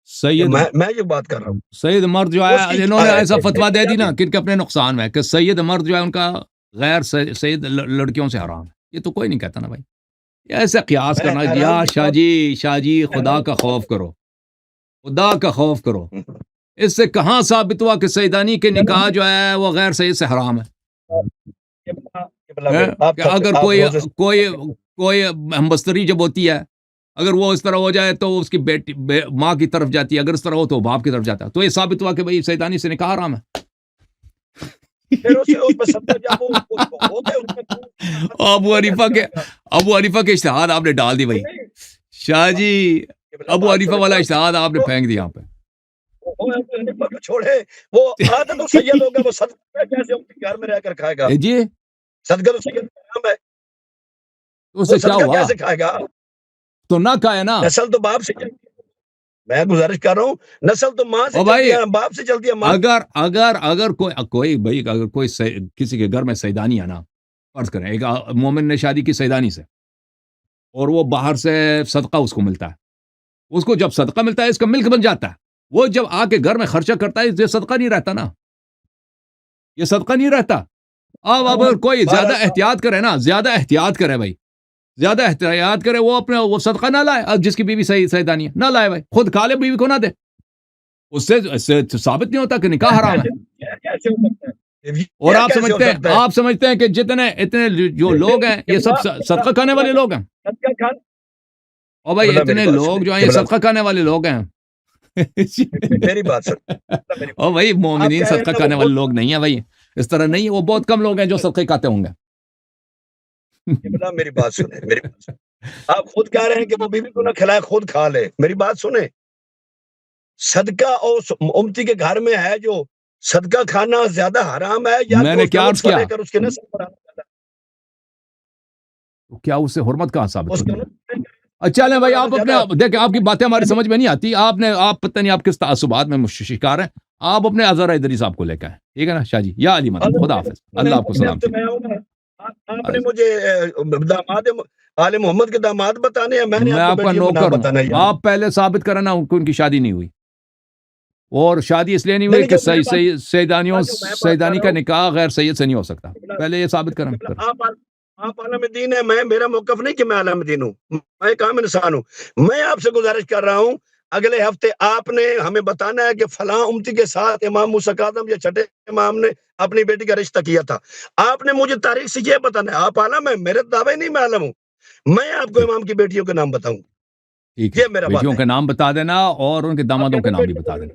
سید میں یہ بات کر رہا ہوں، سید مرد جو اس کی ہے انہوں نے ایسا فتویٰ دے دی نا کہ اپنے نقصان میں کہ سید مرد جو ہے ان کا غیر سید لڑکیوں سے حرام ہے، یہ تو کوئی نہیں کہتا نا بھائی، ایسے قیاس کرنا یا شاہ جی خدا کا خوف کرو، خدا کا خوف کرو، اس سے کہاں ثابت ہوا کہ سیدانی کے نکاح جو ہے وہ غیر سید سے حرام ہے؟ کہ اگر کوئی ہمبستری جب ہوتی ہے، اگر وہ اس طرح ہو جائے تو اس کی بیٹی ماں کی طرف جاتی ہے، اگر اس طرح ہو تو باپ کی طرف جاتا ہے، تو یہ ثابت ہوا کہ بھائی سیدانی سے نکاح حرام ہے۔ ابو حنیفہ کے اشتہاد آپ نے ڈال دی بھائی، شاہ جی ابو حنیفہ والا اشتہاد آپ نے پھینک دیا یہاں پہ۔ چھوڑے وہ آدھا تو سید ہوگا، وہ صدقہ کیسے گھر میں رہ کر کھائے گا؟ جی صدقہ تو سید کا نام ہے، تو اس سے کیا صدقہ ہوا؟ کیسے کھائے گا؟ تو نہ کھائے نا. نسل تو باپ سے چلتی ہے. میں گزارش کر رہا ہوں، نسل تو ماں سے او چلتی بھائی، ہے، باپ سے چلتی ہے. ماں اگر کوئی بھائی، اگر کوئی کسی کے گھر میں سیدانی ہے نا، فرض کریں ایک مومن نے شادی کی سیدانی سے، اور وہ باہر سے صدقہ اس کو ملتا ہے، اس کو جب صدقہ ملتا ہے اس کا ملک بن جاتا ہے. وہ جب آ کے گھر میں خرچہ کرتا ہے، یہ صدقہ نہیں رہتا نا، یہ صدقہ نہیں رہتا. اب کوئی زیادہ احتیاط کرے نا، زیادہ احتیاط کرے بھائی، زیادہ احتیاط کرے، وہ اپنے وہ صدقہ نہ لائے. اب جس کی بیوی سیدانی ہے نہ لائے بھائی، خود کھا لے، بیوی کو نہ دے. اس سے ثابت نہیں ہوتا کہ نکاح حرام ہے. کیسے ہو سکتا ہے؟ اور یہ آپ کیسے ہو سکتا ہے؟ سمجھتے ہیں کہ اتنے جو لوگ ہیں یہ سب صدقہ کھانے والے لوگ ہیں. صدقہ کھانا. اور بھائی بلا میری اتنے بات لوگ سنیں، جو ہیں یہ بلا صدقہ کھانے والے لوگ ہیں. میری بات سن. اور بھائی آپ مومنین کہہ رہے صدقہ ہیں کھانے وہ والے لوگ نہیں ہیں بھائی، اس طرح نہیں ہے. وہ بہت کم لوگ ہیں جو صدقے کھاتے ہوں گے. بلا میری بات سنیں، میری بات سنیں. آپ خود کہہ رہے ہیں کہ وہ بیوی کو نہ کھلائے، خود کھا لے. میری بات سنیں، صدقہ اور امتی کے گھر میں ہے جو صدقہ کھانا زیادہ حرام ہے، یا میں کہ نے اس کیا کا عرض نطفہ کیا؟ لے کر اس کے نسل پر آنا تو کیا اس سے حرمت کہاں ثابت اس ہوتی کا ہے؟ نطفہ چلیں بھائی، آپ زیادہ اپنے دیکھیں، آپ کی باتیں ہماری سمجھ میں نہیں آتی. آپ پتہ نہیں آپ کس تعصبات میں شکار ہیں. آپ اپنے اظہر ادریس صاحب کو لے کے آئیں، ٹھیک ہے نا شاہ جی؟ یا علی مدد، خدا حافظ، اللہ آپ کو سلام میں آؤں گا. آپ نے مجھے داماد آل محمد کے داماد بتانے ہیں، میں نے میں آپ کو آپ کا بیٹیوں کے نام نوکر ہوں. بتانا ہے. آپ پہلے ثابت کریں نا ان کی شادی نہیں ہوئی، اور شادی اس لیے نہیں ہوئی نہیں، کہ جو میں بات کر سیدانی رہا کا ہوں، نکاح غیر سید سے نہیں ہو سکتا. پہلے یہ ثابت کریں. آپ عالم دین ہے، میرا موقف نہیں کہ میں عالم دین ہوں، میں ایک عام انسان ہوں. میں آپ سے گزارش کر رہا ہوں، اگلے ہفتے آپ نے ہمیں بتانا ہے کہ فلاں امتی کے ساتھ امام موسیٰ کاظم یا چھٹے امام نے اپنی بیٹی کا رشتہ کیا تھا. آپ نے مجھے تاریخ سے یہ بتانا ہے. آپ عالم ہے، میرے دعوے نہیں میں عالم ہوں. میں آپ کو امام کی بیٹیوں کے نام بتاؤں. ٹھیک ہے، یہ میرا بات بیٹیوں ہے. کے نام بتا دینا اور ان کے دامادوں کے نام بھی بتا دینا.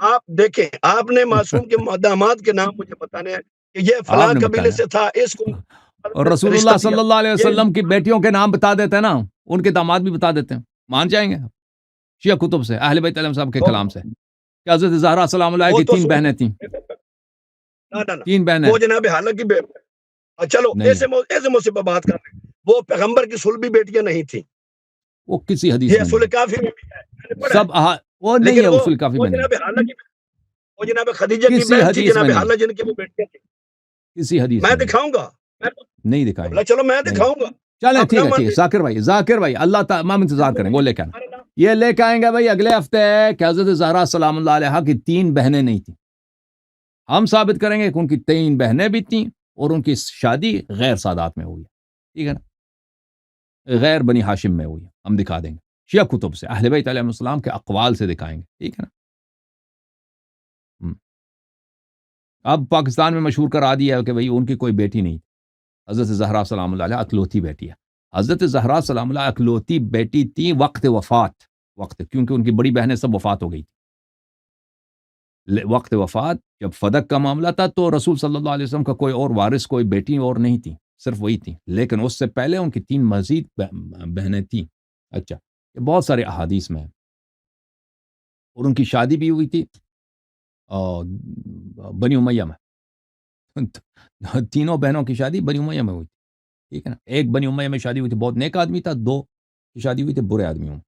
آپ دیکھیں، آپ نے معصوم کے داماد کے نام مجھے بتانے ہیں کہ یہ آپ فلاں نے قبیلے بتانا سے تھا، اس کو اور رسول رشتہ اللہ دیا. صلی اللہ علیہ یہ وسلم کی بیٹیوں کے نام بتا دیتے ہیں نا، ان کے داماد بھی بتا دیتے ہیں. مان جائیں گے شیعہ کتب سے، اہل بیت علیہ صاحب کے کلام سے کہ حضرت زہرا سلام اللہ وہ کی تو 3 بہنیں تھیں. نہ 3 بہنیں. وہ جناب حالانکہ چلو نہیں، ایسے مصیبت بات کر رہے ہیں. وہ پیغمبر کی صلبی بیٹیاں نہیں تھیں. وہ کسی حدیث یہ میں نہیں اصول ہے. کافی میں بھی ہے، میں نے پڑھا ہے. سب وہ نہیں لیکن ہے، اصول کافی وہ میں نہیں ہے. جناب حالانکہ وہ جناب خدیجہ کی کسی بہن تھی، حدیث میں جناب نہیں ہے، حالہ جن کی وہ بیٹیاں تھیں. کسی حدیث میں میں نہیں ہے. دکھاؤں گا. نہیں دکھائیں گے. چلو میں نہیں. دکھاؤں گا. چلیں آپ ٹھیک نہ ہے، ٹھیک ہے. مانتے. ذاکر بھائی اللہ تعالیٰ، ہم انتظار کریں گے، وہ لے کے آنا. یہ لے کے آئیں گے بھائی اگلے ہفتے کہ حضرت زہرا سلام اللہ علیہ کی 3 بہنیں نہیں تھیں. ہم ثابت کریں گے کہ ان کی 3 بہنیں بھی تھیں اور ان کی شادی غیر سادات میں ہوئی. ٹھیک ہے نا، غیر بنی ہاشم میں ہوئی. ہم دکھا دیں گے شیعہ کتب سے، اہل بیت علیہ السلام کے اقوال سے دکھائیں گے. ٹھیک ہے نا. اب پاکستان میں مشہور کرا دیا ہے کہ بھئی ان کی کوئی بیٹی نہیں. حضرت زہرا سلام اللہ علیہ اکلوتی بیٹی ہے. حضرت زہرا سلام اللہ اکلوتی بیٹی تھی وقت وفات، کیونکہ ان کی بڑی بہنیں سب وفات ہو گئی تھی. وقت وفات جب فدق کا معاملہ تھا تو رسول صلی اللہ علیہ وسلم کا کوئی اور وارث، کوئی بیٹی اور نہیں تھی، صرف وہی تھی. لیکن اس سے پہلے ان کی 3 مزید بہنیں تھیں. اچھا، یہ بہت سارے احادیث میں ہیں. اور ان کی شادی بھی ہوئی تھی بنی امیہ میں. تینوں بہنوں کی شادی بنی امیہ میں ہوئی تھی. ٹھیک ہے نا. ایک بنی امیہ میں شادی ہوئی تھی، بہت نیک آدمی تھا. 2 کی شادی ہوئی تھی برے آدمیوں میں.